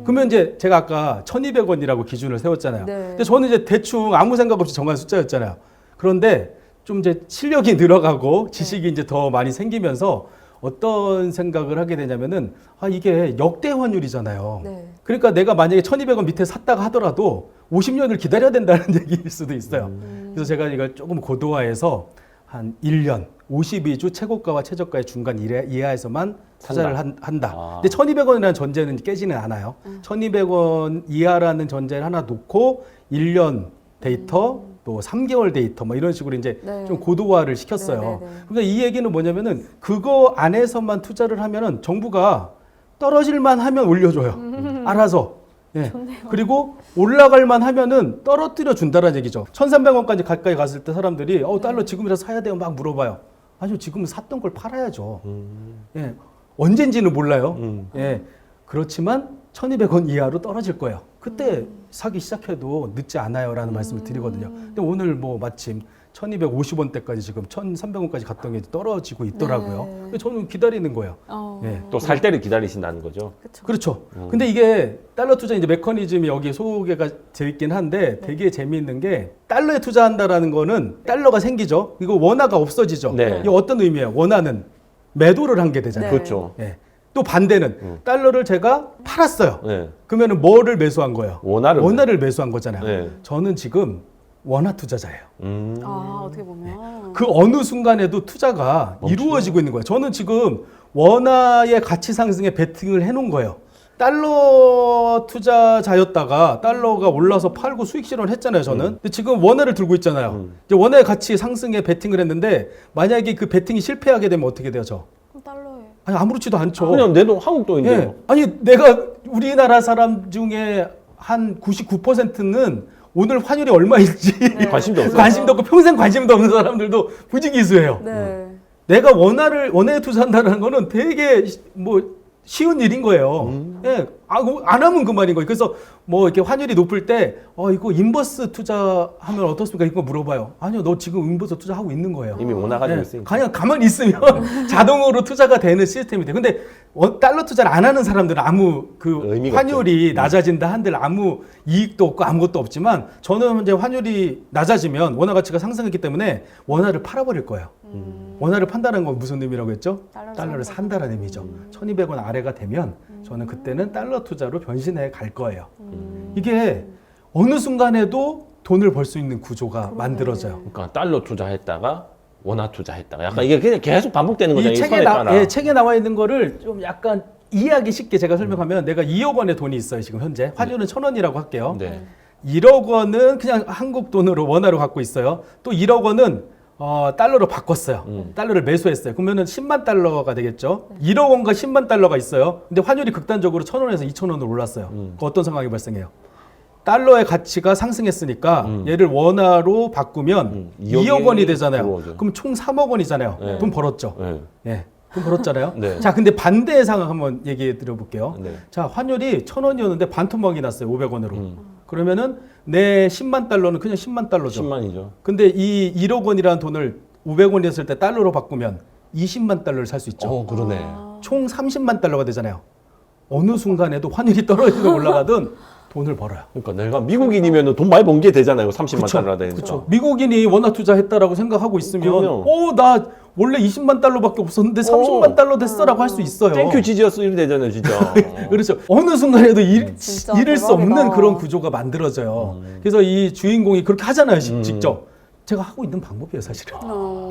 그러면 이제 제가 아까 1,200원이라고 기준을 세웠잖아요. 네. 근데 저는 이제 대충 아무 생각 없이 정한 숫자였잖아요. 그런데 좀 이제 실력이 늘어가고 지식이 이제 더 많이 생기면서 어떤 생각을 하게 되냐면은 이게 역대 환율이잖아요. 네. 그러니까 내가 만약에 1,200원 밑에 샀다가 하더라도 50년을 기다려야 된다는 얘기일 수도 있어요. 그래서 제가 이걸 조금 고도화해서 한 1년 52주 최고가와 최저가의 중간 이하에서만 투자를 한다. 아. 근데 1,200원이라는 전제는 깨지는 않아요. 1,200원 이하라는 전제를 하나 놓고 1년 데이터 또 3개월 데이터 뭐 이런 식으로 이제 네. 좀 고도화를 시켰어요. 네, 네, 네. 근데 이 얘기는 뭐냐면은 그거 안에서만 투자를 하면은 정부가 떨어질만 하면 올려줘요. 알아서. 예. 그리고 올라갈만 하면은 떨어뜨려 준다라는 얘기죠. 1,300원까지 가까이 갔을 때 사람들이 달러 지금이라도 사야 돼요 막 물어봐요. 아니요, 지금 샀던 걸 팔아야죠. 예. 언젠지는 몰라요. 예. 그렇지만 1,200원 이하로 떨어질 거예요. 그때 사기 시작해도 늦지 않아요라는 말씀을 드리거든요. 근데 오늘 뭐 마침 1,250원대까지 지금 1,300원까지 갔던 게 떨어지고 있더라고요. 네. 근데 저는 기다리는 거예요. 예. 또 살 때를 기다리신다는 거죠. 그쵸. 그렇죠. 근데 이게 달러 투자 이제 메커니즘이 여기에 소개가 돼 있긴 한데 되게 재미있는 게 달러에 투자한다라는 거는 달러가 생기죠. 이거 원화가 없어지죠. 네. 이게 어떤 의미예요? 원화는 매도를 한 게 되잖아요. 네. 그렇죠. 예. 또 반대는 달러를 제가 팔았어요. 네. 그러면은 뭐를 매수한 거예요? 원화를 매수한 거잖아요. 네. 저는 지금 원화 투자자예요. 어떻게 보면. 그 어느 순간에도 투자가 이루어지고 있는 거예요. 저는 지금 원화의 가치 상승에 베팅을 해놓은 거예요. 달러 투자자였다가 달러가 올라서 팔고 수익 실현을 했잖아요, 저는. 근데 지금 원화를 들고 있잖아요. 이제 원화의 가치 상승에 베팅을 했는데 만약에 그 베팅이 실패하게 되면 어떻게 돼요, 저? 그럼 달러에. 아니 아무렇지도 않죠. 그냥 내 돈 한국 돈인데요. 예. 아니 내가 우리나라 사람 중에 한 99%는 오늘 환율이 얼마인지 관심도 없어요. 관심도 없고 평생 관심도 없는 사람들도 부지기수예요. 네. 내가 원화에 투자한다는 거는 되게 뭐 쉬운 일인 거예요. 예. 안 하면 그만인 거예요. 그래서 뭐 이렇게 환율이 높을 때 이거 인버스 투자하면 어떻습니까? 이거 물어봐요. 아니요, 너 지금 인버스 투자하고 있는 거예요. 이미 원화 가지고 예, 있으니까. 그냥 가만히 있으면 자동으로 투자가 되는 시스템이 돼. 근데 달러 투자를 안 하는 사람들은 아무 그 의미가 환율이 낮아진다 한들 아무 이익도 없고 아무것도 없지만 저는 이제 환율이 낮아지면 원화 가치가 상승했기 때문에 원화를 팔아버릴 거예요. 원화를 판다는 건 무슨 의미라고 했죠? 달러를 산다는 의미죠. 1,200원 아래가 되면 저는 그때는 달러 투자로 변신해 갈 거예요. 이게 어느 순간에도 돈을 벌 수 있는 구조가 만들어져요. 그러니까 달러 투자했다가 원화 투자했다가 약간 이게 그냥 계속 반복되는 거죠. 이 책에 나와 있는 거를 좀 약간 이해하기 쉽게 제가 설명하면 내가 2억 원의 돈이 있어요, 지금 현재. 환율은 1,000원이라고 할게요. 네. 1억 원은 그냥 한국 돈으로 원화로 갖고 있어요. 또 1억 원은 달러로 바꿨어요. 달러를 매수했어요. 그러면은 10만 달러가 되겠죠. 1억 원과 10만 달러가 있어요. 근데 환율이 극단적으로 1,000원에서 2,000원으로 올랐어요. 그 어떤 상황이 발생해요? 달러의 가치가 상승했으니까 얘를 원화로 바꾸면 2억 원이 되잖아요. 들어오죠. 그럼 총 3억 원이잖아요. 네. 돈 벌었죠. 네. 예. 돈 벌었잖아요. 네. 자, 근데 반대의 상황 한번 얘기해 드려볼게요. 네. 자, 환율이 1,000원이었는데 반토막이 났어요. 500원으로. 그러면은 내 10만 달러는 그냥 10만 달러죠. 10만이죠. 근데 이 1억 원이라는 돈을 500원이었을 때 달러로 바꾸면 20만 달러를 살 수 있죠. 그러네. 총 30만 달러가 되잖아요. 어느 순간에도 환율이 떨어지든 올라가든 돈을 벌어요. 그러니까 내가 미국인이면 돈 많이 번 게 되잖아요. 30만 달러 되니까. 그렇죠. 미국인이 원화 투자했다라고 생각하고 있으면 그럼요. 나 원래 20만 달러밖에 없었는데 30만 달러 됐어라고 할 수 있어요. 땡큐 지지어스 이렇게 되잖아요, 진짜. 그렇죠. 어느 순간에도 진짜 잃을 수 대박이다. 없는 그런 구조가 만들어져요. 그래서 이 주인공이 그렇게 하잖아요, 직접. 제가 하고 있는 방법이에요, 사실은. 와.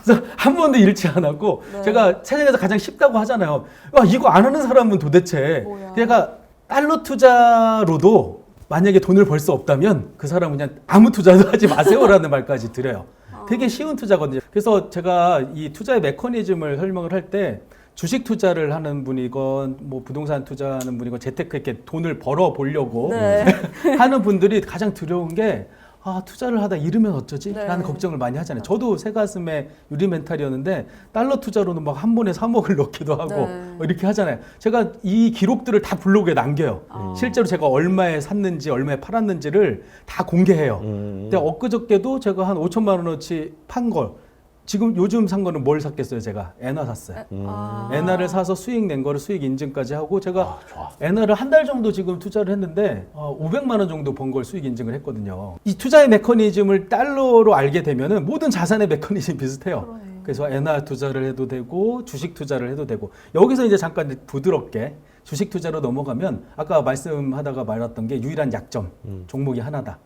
그래서 한 번도 잃지 않았고 네. 제가 세상에서 가장 쉽다고 하잖아요. 이거 안 하는 사람은 도대체 뭐야. 내가 달러 투자로도 만약에 돈을 벌 수 없다면 그 사람은 그냥 아무 투자도 하지 마세요라는 말까지 드려요. 되게 쉬운 투자거든요. 그래서 제가 이 투자의 메커니즘을 설명을 할 때 주식 투자를 하는 분이건 뭐 부동산 투자하는 분이건 재테크 이렇게 돈을 벌어 보려고 네. 하는 분들이 가장 두려운 게 투자를 하다 잃으면 어쩌지? 네. 라는 걱정을 많이 하잖아요. 저도 새가슴에 유리 멘탈이었는데 달러 투자로는 막 한 번에 3억을 넣기도 하고 네. 이렇게 하잖아요. 제가 이 기록들을 다 블로그에 남겨요. 실제로 제가 얼마에 샀는지 얼마에 팔았는지를 다 공개해요. 근데 엊그저께도 제가 한 5천만 원어치 판 걸 지금 요즘 산 거는 뭘 샀겠어요? 제가 엔화 샀어요. 엔화를 사서 수익 낸 거를 수익 인증까지 하고 제가 좋아. 엔화를 한 달 정도 지금 투자를 했는데 500만 원 정도 번 걸 수익 인증을 했거든요. 이 투자의 메커니즘을 달러로 알게 되면은 모든 자산의 메커니즘이 비슷해요. 그러네. 그래서 엔화 투자를 해도 되고 주식 투자를 해도 되고 여기서 이제 잠깐 부드럽게 주식 투자로 넘어가면 아까 말씀하다가 말했던 게 유일한 약점 종목이 하나다.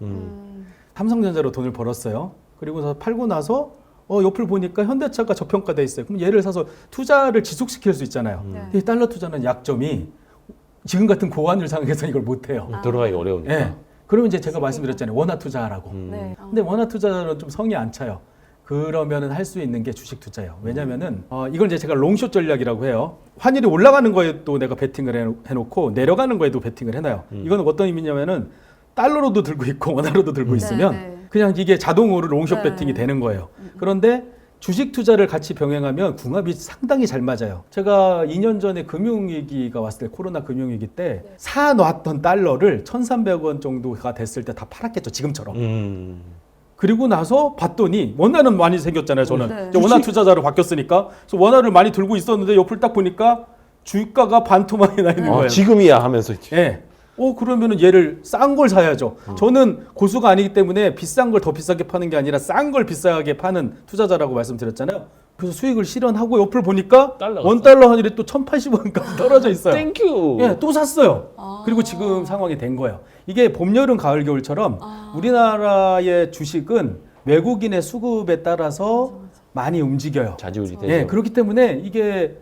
삼성전자로 돈을 벌었어요. 그리고서 팔고 나서 옆을 보니까 현대차가 저평가돼 있어요. 그럼 얘를 사서 투자를 지속시킬 수 있잖아요. 네. 이 달러 투자는 약점이 지금 같은 고환율 상황에서 이걸 못해요. 들어가기 어려우니까. 예. 그러면 이제 제가 말씀드렸잖아요. 원화 투자하라고. 네. 근데 원화 투자는 좀 성이 안 차요. 그러면은 할 수 있는 게 주식 투자예요. 왜냐면은 이걸 이제 제가 롱숏 전략이라고 해요. 환율이 올라가는 거에도 내가 베팅을 해놓고 내려가는 거에도 베팅을 해놔요. 이거는 어떤 의미냐면은 달러로도 들고 있고 원화로도 들고 있으면 네. 그냥 이게 자동으로 롱숏 네. 베팅이 되는 거예요. 그런데 주식 투자를 같이 병행하면 궁합이 상당히 잘 맞아요. 제가 2년 전에 금융위기가 왔을 때 코로나 금융위기 때 사놨던 달러를 1,300원 정도가 됐을 때 다 팔았겠죠. 지금처럼. 그리고 나서 봤더니 원화는 많이 생겼잖아요. 저는 네. 이제 원화 투자자로 바뀌었으니까 그래서 원화를 많이 들고 있었는데 옆을 딱 보니까 주가가 반토막이 나 있는 거예요. 지금이야 하면서. 예. 그러면은 얘를 싼 걸 사야죠. 저는 고수가 아니기 때문에 비싼 걸 더 비싸게 파는 게 아니라 싼 걸 비싸게 파는 투자자라고 말씀드렸잖아요. 그래서 수익을 실현하고 옆을 보니까 달러가 원달러 환율이 또 1,080원까지 떨어져 있어요. 땡큐. 예, 또 샀어요. 그리고 지금 상황이 된 거예요. 이게 봄, 여름, 가을, 겨울처럼 우리나라의 주식은 외국인의 수급에 따라서 많이 움직여요. 자지우지 되죠. 예, 그렇기 때문에 이게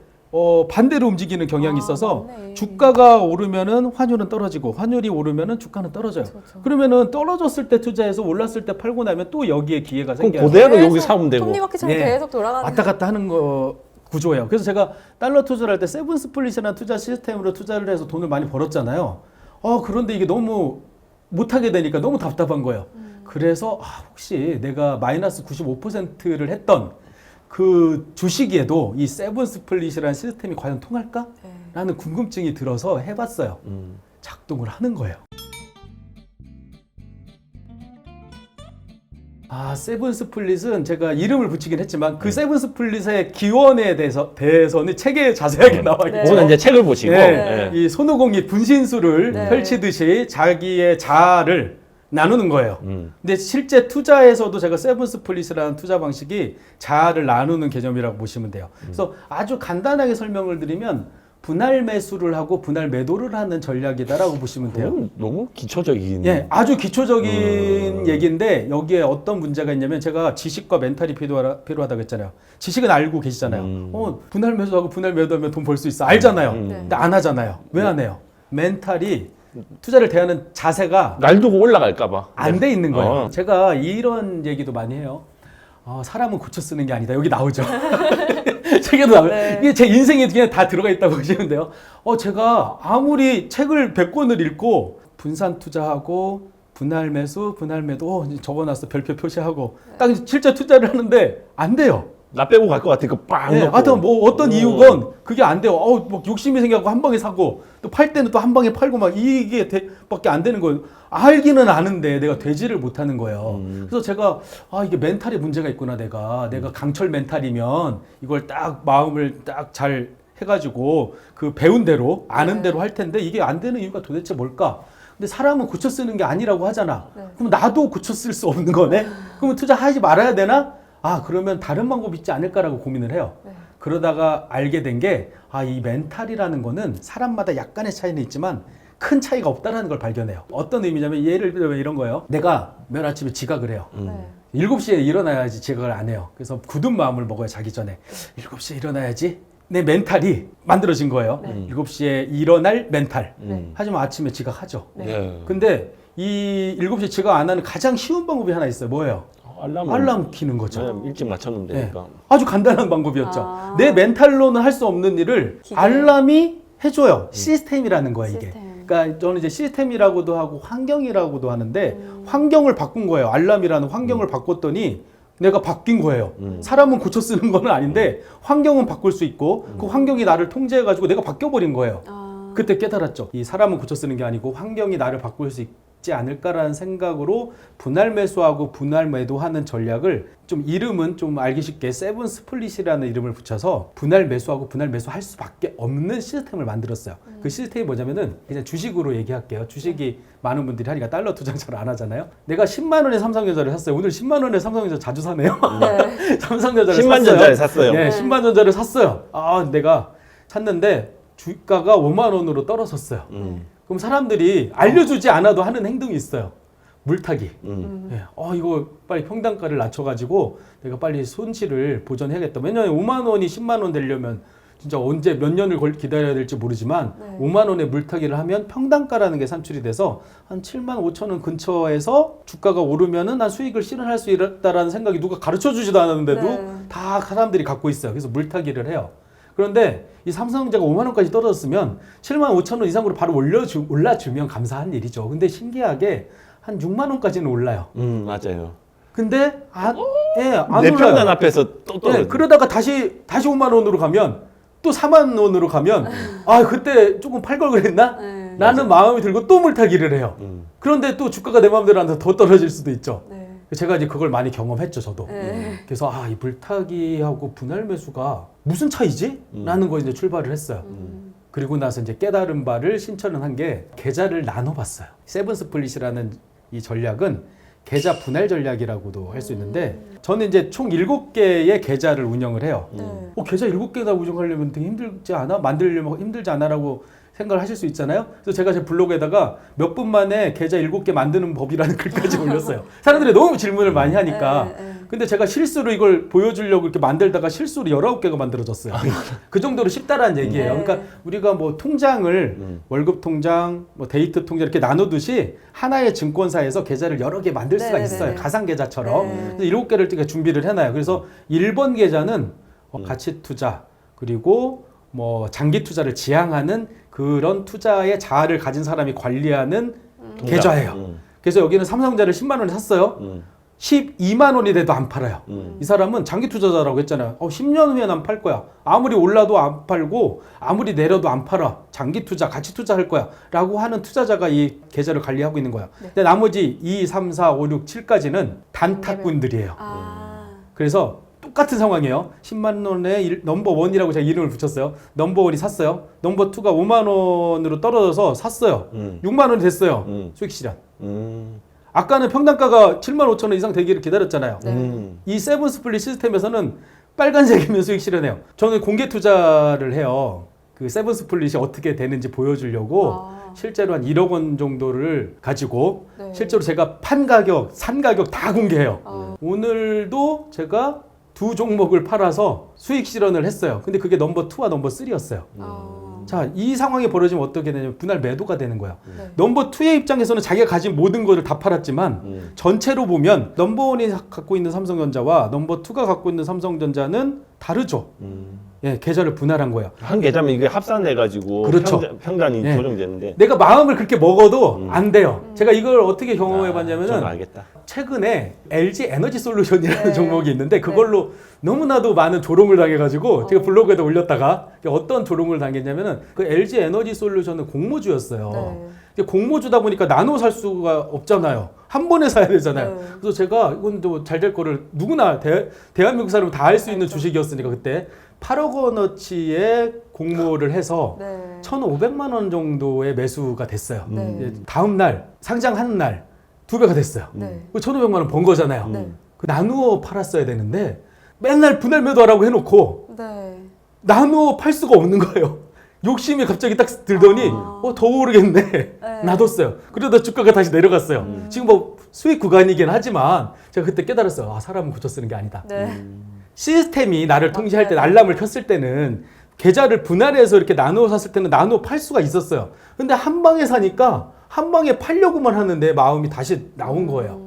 반대로 움직이는 경향이 있어서 맞네. 주가가 오르면은 환율은 떨어지고 환율이 오르면은 주가는 떨어져요. 그렇죠. 그러면은 떨어졌을 때 투자해서 올랐을 때 팔고 나면 또 여기에 기회가 그럼 생겨요. 그대로 여기 사면 되고. 톱니바퀴처럼 예. 계속 돌아가는. 왔다 갔다 하는 거 구조예요. 그래서 제가 달러 투자를 할 때 세븐 스플릿이라는 투자 시스템으로 투자를 해서 돈을 많이 벌었잖아요. 그런데 이게 너무 못하게 되니까 너무 답답한 거예요. 그래서 혹시 내가 마이너스 95%를 했던 그 주식에도 이 세븐 스플릿이라는 시스템이 과연 통할까? 네. 라는 궁금증이 들어서 해봤어요. 작동을 하는 거예요. 세븐 스플릿은 제가 이름을 붙이긴 했지만 그 세븐 스플릿의 기원에 대해서는 책에 자세하게 나와 있죠. 오늘 이제 책을 보시고. 네. 예. 이 손오공이 분신술을 네. 펼치듯이 자기의 자아를 나누는 거예요. 음. 근데 실제 투자에서도 제가 세븐 스플릿이라는 투자 방식이 자아를 나누는 개념이라고 보시면 돼요. 그래서 아주 간단하게 설명을 드리면 분할 매수를 하고 분할 매도를 하는 전략이다라고 보시면 돼요. 그건 너무 기초적인. 예, 아주 기초적인 얘기인데 여기에 어떤 문제가 있냐면 제가 지식과 멘탈이 필요하다고 했잖아요. 지식은 알고 계시잖아요. 분할 매수하고 분할 매도하면 돈 벌 수 있어. 알잖아요. 근데 안 하잖아요. 왜 안 해요? 멘탈이 투자를 대하는 자세가 날 두고 올라갈까봐. 안 돼 있는 거예요. 어. 제가 이런 얘기도 많이 해요. 사람은 고쳐 쓰는 게 아니다. 여기 나오죠. 책에도 나와요. 네. 이게 제 인생에 그냥 다 들어가 있다고 보시면 돼요. 제가 아무리 책을 100권을 읽고 분산 투자하고 분할 매수, 분할 매도 적어놨어. 별표 표시하고 딱 실제 투자를 하는데 안 돼요. 나 빼고 갈 것 같으니까 빵. 네, 넣고. 하여튼 뭐 어떤 이유건 그게 안 돼요. 뭐 욕심이 생겨갖고 한 방에 사고 또 팔 때는 또 한 방에 팔고 막 이게 밖에 안 되는 거예요. 알기는 아는데 내가 되지를 못하는 거예요. 그래서 제가 이게 멘탈에 문제가 있구나. 내가 강철 멘탈이면 이걸 딱 마음을 딱 잘 해가지고 그 배운 대로 아는 대로 할 텐데 이게 안 되는 이유가 도대체 뭘까? 근데 사람은 고쳐 쓰는 게 아니라고 하잖아. 네. 그럼 나도 고쳐 쓸 수 없는 거네? 그러면 투자하지 말아야 되나? 아, 그러면 다른 방법이 있지 않을까라고 고민을 해요. 네. 그러다가 알게 된 게, 아, 이 멘탈이라는 거는 사람마다 약간의 차이는 있지만 큰 차이가 없다는 걸 발견해요. 어떤 의미냐면 예를 들면 이런 거예요. 내가 매일 아침에 지각을 해요. 네. 7시에 일어나야지 지각을 안 해요. 그래서 굳은 마음을 먹어요, 자기 전에. 7시에 일어나야지. 내 멘탈이 만들어진 거예요. 네. 7시에 일어날 멘탈. 네. 하지만 아침에 지각하죠. 네. 네. 근데 이 7시에 지각 안 하는 가장 쉬운 방법이 하나 있어요. 뭐예요? 알람 키는 거죠. 네, 일찍 맞춰놓으면 되니까. 아주 간단한 방법이었죠. 아. 내 멘탈로는 할 수 없는 일을 기계. 알람이 해줘요. 시스템이라는 거예요, 이게. 시스템. 그러니까 저는 이제 시스템이라고도 하고 환경이라고도 하는데 환경을 바꾼 거예요. 알람이라는 환경을 바꿨더니 내가 바뀐 거예요. 사람은 고쳐 쓰는 건 아닌데 환경은 바꿀 수 있고 그 환경이 나를 통제해가지고 내가 바뀌어버린 거예요. 아. 그때 깨달았죠. 이 사람은 고쳐 쓰는 게 아니고 환경이 나를 바꿀 수 있지 않을까라는 생각으로 분할 매수하고 분할 매도하는 전략을 좀 이름은 좀 알기 쉽게 세븐 스플릿이라는 이름을 붙여서 분할 매수하고 분할 매수할 수밖에 없는 시스템을 만들었어요. 그 시스템이 뭐냐면은 그냥 주식으로 얘기할게요. 주식이 많은 분들이 하니까 달러 투자 잘 안 하잖아요. 내가 10만 원에 삼성전자를 샀어요. 오늘 10만 원에 삼성전자 자주 사네요. 네. 삼성전자를 10만 샀어요. 전자를 샀어요. 네, 네. 10만 전자를 샀어요. 아, 내가 샀는데 주가가 5만 원으로 떨어졌어요. 그럼 사람들이 알려주지 않아도 하는 행동이 있어요. 물타기. 예, 이거 빨리 평단가를 낮춰가지고 내가 빨리 손실을 보전해야겠다. 왜냐면 5만 원이 10만 원 되려면 진짜 언제 몇 년을 기다려야 될지 모르지만 네. 5만 원에 물타기를 하면 평단가라는 게 산출이 돼서 한 7만 5천 원 근처에서 주가가 오르면은 난 수익을 실현할 수 있다라는 생각이 누가 가르쳐 주지도 않았는데도 네. 다 사람들이 갖고 있어요. 그래서 물타기를 해요. 그런데 이 삼성전자가 5만 원까지 떨어졌으면 7만 5천 원 이상으로 바로 올라주면 감사한 일이죠. 근데 신기하게 한 6만 원까지는 올라요. 맞아요. 근데 안 내 올라요. 평단 앞에서 또 떨어져. 네, 그러다가 다시 5만 원으로 가면 또 4만 원으로 가면 아 그때 조금 팔 걸 그랬나? 네. 라는 마음이 들고 또 물타기를 해요. 그런데 또 주가가 내 마음대로 안 돼서 더 떨어질 수도 있죠. 네. 제가 이제 그걸 많이 경험했죠, 저도. 네. 그래서 이 물타기하고 분할 매수가 무슨 차이지? 라는 거 이제 출발을 했어요. 그리고 나서 이제 깨달은 바를 신천을 한 게 계좌를 나눠봤어요. 세븐 스플릿이라는 이 전략은 계좌 분할 전략이라고도 할 수 있는데 저는 이제 총 7개의 계좌를 운영을 해요. 네. 계좌 7개나 운영하려면 되게 힘들지 않아? 만들려면 힘들지 않아라고 생각을 하실 수 있잖아요. 그래서 제가 제 블로그에다가 몇 분 만에 계좌 7개 만드는 법이라는 글까지 올렸어요. 사람들이 너무 질문을 많이 하니까. 네, 네. 근데 제가 실수로 이걸 보여주려고 이렇게 만들다가 실수로 19개가 만들어졌어요. 그 정도로 쉽다라는 얘기예요. 네. 그러니까 우리가 뭐 통장을 월급 통장, 뭐 데이트 통장 이렇게 나누듯이 하나의 증권사에서 계좌를 여러 개 만들 수가 네, 있어요. 네. 가상 계좌처럼. 네. 그래서 7개를 준비를 해놔요. 그래서 1번 계좌는 가치 투자 그리고 뭐 장기 투자를 지향하는 그런 투자의 자아를 가진 사람이 관리하는 계좌예요. 그래서 여기는 삼성전자를 10만 원에 샀어요. 12만 원이 돼도 안 팔아요. 이 사람은 장기 투자자라고 했잖아요. 10년 후에 난 팔 거야. 아무리 올라도 안 팔고 아무리 내려도 안 팔아. 장기 투자, 가치 투자할 거야. 라고 하는 투자자가 이 계좌를 관리하고 있는 거야. 근데 나머지 2, 3, 4, 5, 6, 7까지는 단타꾼들이에요. 아. 그래서 똑같은 상황이에요. 10만 원에 넘버 원이라고 제가 이름을 붙였어요. 넘버 원이 샀어요. 넘버 투가 5만 원으로 떨어져서 샀어요. 6만 원이 됐어요. 수익 실현. 아까는 평단가가 7만 5천 원 이상 되기를 기다렸잖아요. 네. 이 세븐 스플릿 시스템에서는 빨간색이면 수익 실현해요. 저는 공개 투자를 해요. 그 세븐 스플릿이 어떻게 되는지 보여주려고 실제로 한 1억 원 정도를 가지고 네. 실제로 제가 판 가격, 산 가격 다 공개해요. 아. 오늘도 제가 2 종목을 팔아서 수익 실현을 했어요. 근데 그게 넘버 2와 넘버 3였어요. 자, 이 상황이 벌어지면 어떻게 되냐면 분할 매도가 되는 거야. 네. 넘버 2의 입장에서는 자기가 가진 모든 것을 다 팔았지만 전체로 보면 넘버 1이 갖고 있는 삼성전자와 넘버 2가 갖고 있는 삼성전자는 다르죠. 예, 계좌를 분할한 거예요. 한 계좌면 이게 합산돼가지고 그렇죠. 평단이 네. 조정되는데. 내가 마음을 그렇게 먹어도 안 돼요. 제가 이걸 어떻게 경험해 좀 봤냐면은 알겠다. 최근에 LG 에너지 솔루션이라는 네. 종목이 있는데 그걸로 너무나도 많은 조롱을 당해가지고 제가 블로그에다 올렸다가 어떤 조롱을 당했냐면은 그 LG 에너지 솔루션은 공모주였어요. 네. 근데 공모주다 보니까 나눠 살 수가 없잖아요. 한 번에 사야 되잖아요. 네. 그래서 제가 이건 잘 될 거를 누구나 대한민국 사람은 다 알 수 있는 주식이었으니까 그때 8억 원어치의 공모를 해서 네. 1,500만 원 정도의 매수가 됐어요. 네. 이제 다음 날 상장하는 날 2배가 됐어요. 네. 그 1,500만 원 번 거잖아요. 네. 그 나누어 팔았어야 되는데 맨날 분할 매도하라고 해놓고 네. 나누어 팔 수가 없는 거예요. 욕심이 갑자기 딱 들더니 더 오르겠네. 네. 놔뒀어요. 그러다 주가가 다시 내려갔어요. 지금 뭐 수익 구간이긴 하지만 제가 그때 깨달았어요. 아, 사람은 고쳐 쓰는 게 아니다. 네. 시스템이 나를 통제할 때 알람을 켰을 때는 계좌를 분할해서 이렇게 나누어 샀을 때는 나누어 팔 수가 있었어요. 근데 한 방에 사니까 한 방에 팔려고만 하는데 마음이 다시 나온 거예요.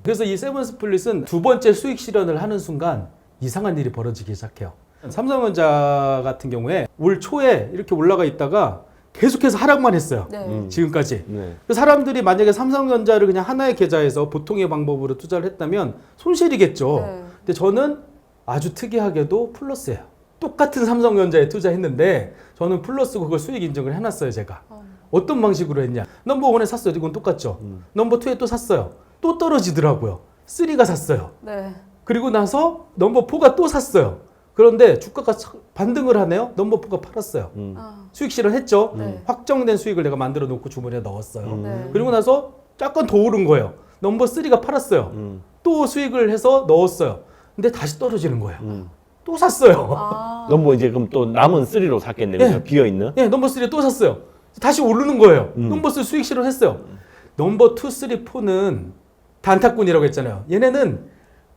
그래서 이 세븐 스플릿은 두 번째 수익 실현을 하는 순간 이상한 일이 벌어지기 시작해요. 삼성전자 같은 경우에 올 초에 이렇게 올라가 있다가 계속해서 하락만 했어요. 네. 지금까지. 네. 그 사람들이 만약에 삼성전자를 그냥 하나의 계좌에서 보통의 방법으로 투자를 했다면 손실이겠죠. 네. 근데 저는 아주 특이하게도 플러스예요. 똑같은 삼성전자에 투자했는데 저는 플러스고 그걸 수익 인정을 해놨어요, 제가. 어떤 방식으로 했냐. 넘버 1에 샀어요. 이건 똑같죠. 넘버 2에 또 샀어요. 또 떨어지더라고요. 3가 샀어요. 네. 그리고 나서 넘버 4가 또 샀어요. 그런데 주가가 반등을 하네요. 넘버 4가 팔았어요. 아. 수익 실현했죠. 네. 확정된 수익을 내가 만들어 놓고 주머니에 넣었어요. 네. 그리고 나서 약간 더 오른 거예요. 넘버 3가 팔았어요. 또 수익을 해서 넣었어요. 근데 다시 떨어지는 거예요. 또 샀어요. 아. 그럼 뭐 이제 그럼 또 남은 3로 샀겠네. 네. 그죠? 비어 있는. 예, 넘버 3에 또 샀어요. 다시 오르는 거예요. 넘버 3 수익 실현했어요. 넘버 2, 3, 4는 단타꾼이라고 했잖아요. 얘네는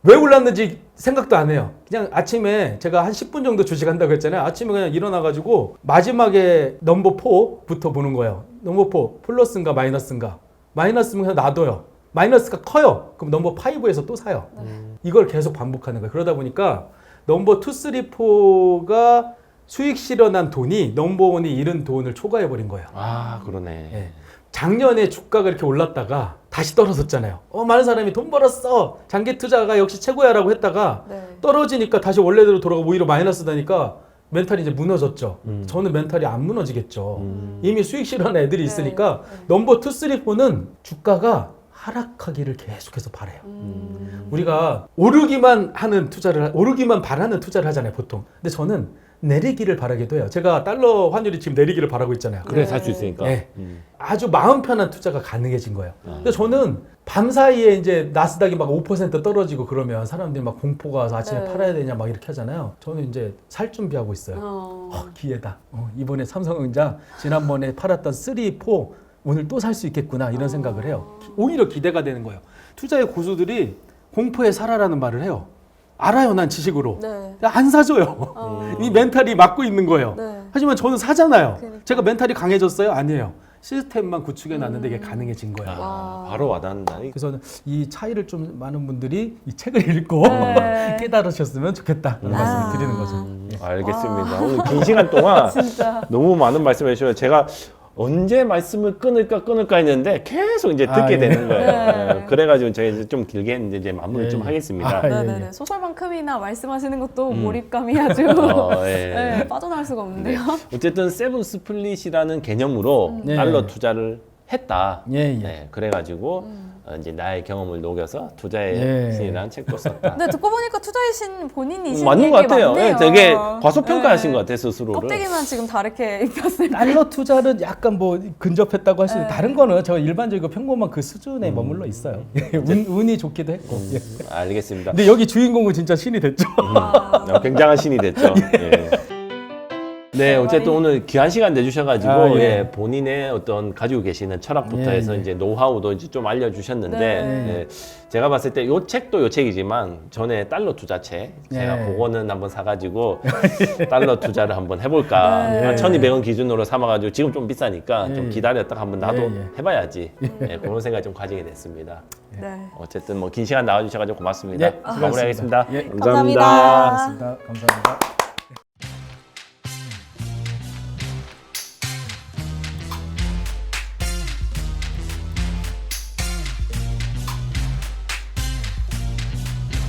왜 올랐는지 생각도 안 해요. 그냥 아침에 제가 한 10분 정도 주식한다고 했잖아요. 아침에 그냥 일어나가지고 마지막에 넘버 4부터 보는 거예요. 넘버 4 플러스인가 마이너스인가. 마이너스면 그냥 놔둬요. 마이너스가 커요. 그럼 넘버 5에서 또 사요. 이걸 계속 반복하는 거예요. 그러다 보니까 넘버 2, 3, 4가 수익 실현한 돈이 넘버 1이 잃은 돈을 초과해버린 거예요. 아, 그러네. 예. 작년에 주가가 이렇게 올랐다가 다시 떨어졌잖아요. 많은 사람이 돈 벌었어. 장기 투자가 역시 최고야라고 했다가 네. 떨어지니까 다시 원래대로 돌아가고 오히려 마이너스 다니까 멘탈이 이제 무너졌죠. 저는 멘탈이 안 무너지겠죠. 이미 수익 실현한 애들이 있으니까 넘버 2, 3, 4는 주가가 하락하기를 계속해서 바래요. 우리가 오르기만 바라는 투자를 하잖아요, 보통. 근데 저는 내리기를 바라기도 해요. 제가 달러 환율이 지금 내리기를 바라고 있잖아요. 그래 네. 살 수 있으니까. 네. 아주 마음 편한 투자가 가능해진 거예요. 근데 저는 밤 사이에 이제 나스닥이 막 5% 떨어지고 그러면 사람들이 막 공포가 와서 아침에 네. 팔아야 되냐 막 이렇게 하잖아요. 저는 이제 살 준비하고 있어요. 기회다. 이번에 삼성전자 지난번에 팔았던 3, 4 오늘 또 살 수 있겠구나 이런 생각을 해요. 오히려 기대가 되는 거예요. 투자의 고수들이 공포에 살아라는 말을 해요. 알아요, 난 지식으로. 네. 안 사줘요. 이 멘탈이 막고 있는 거예요. 네. 하지만 저는 사잖아요. 그러니까. 제가 멘탈이 강해졌어요? 아니에요. 시스템만 구축해 놨는데 이게 가능해진 거예요. 아, 바로 와닿는다. 그래서 이 차이를 좀 많은 분들이 이 책을 읽고 네. 깨달으셨으면 좋겠다. 그런 말씀을 드리는 거죠. 알겠습니다. 오늘 긴 시간 동안 진짜. 너무 많은 말씀을 해주셔서 제가 언제 말씀을 끊을까 했는데 계속 이제 듣게 예. 되는 거예요. 네. 예, 그래가지고 저희 이제 좀 길게 이제 마무리 예, 좀 예. 하겠습니다. 아, 예. 네네네. 소설만큼이나 말씀하시는 것도 몰입감이 아주 예. 네, 빠져나갈 수가 없는데요. 어쨌든 세븐 스플릿이라는 개념으로 네. 달러 투자를 했다. 예, 예. 네, 그래가지고 이제 나의 경험을 녹여서 투자의 예. 신이라는 책도 썼다. 근데 듣고 보니까 투자이신 본인이신 맞는 게 것 같아요. 맞네요. 예, 되게 과소평가하신 네. 것 같아요, 스스로를. 껍데기만 지금 다르게 입혔을 때. 달러 투자는 약간 뭐 근접했다고 할 수 있는데 다른 거는 저 일반적이고 평범한 그 수준에 머물러 있어요. 운이 좋기도 했고. 예. 알겠습니다. 근데 여기 주인공은 진짜 신이 됐죠. 굉장한 신이 됐죠. 예. 네, 어쨌든 오늘 귀한 시간 내주셔가지고 아, 예. 예, 본인의 어떤 가지고 계시는 철학부터 예, 해서 예. 이제 노하우도 이제 좀 알려주셨는데 네. 예, 제가 봤을 때 요 책도 요 책이지만 전에 달러 투자책 제가 예. 그거는 한번 사가지고 달러 투자를 한번 해볼까 네. 한 1,200원 기준으로 삼아가지고 지금 좀 비싸니까 좀 예. 기다렸다가 한번 나도 예, 예. 해봐야지 예, 그런 생각 좀 가지게 됐습니다. 네. 어쨌든 뭐 긴 시간 나와주셔가지고 고맙습니다. 예, 마무리하겠습니다. 예. 감사합니다. 감사합니다. 감사합니다.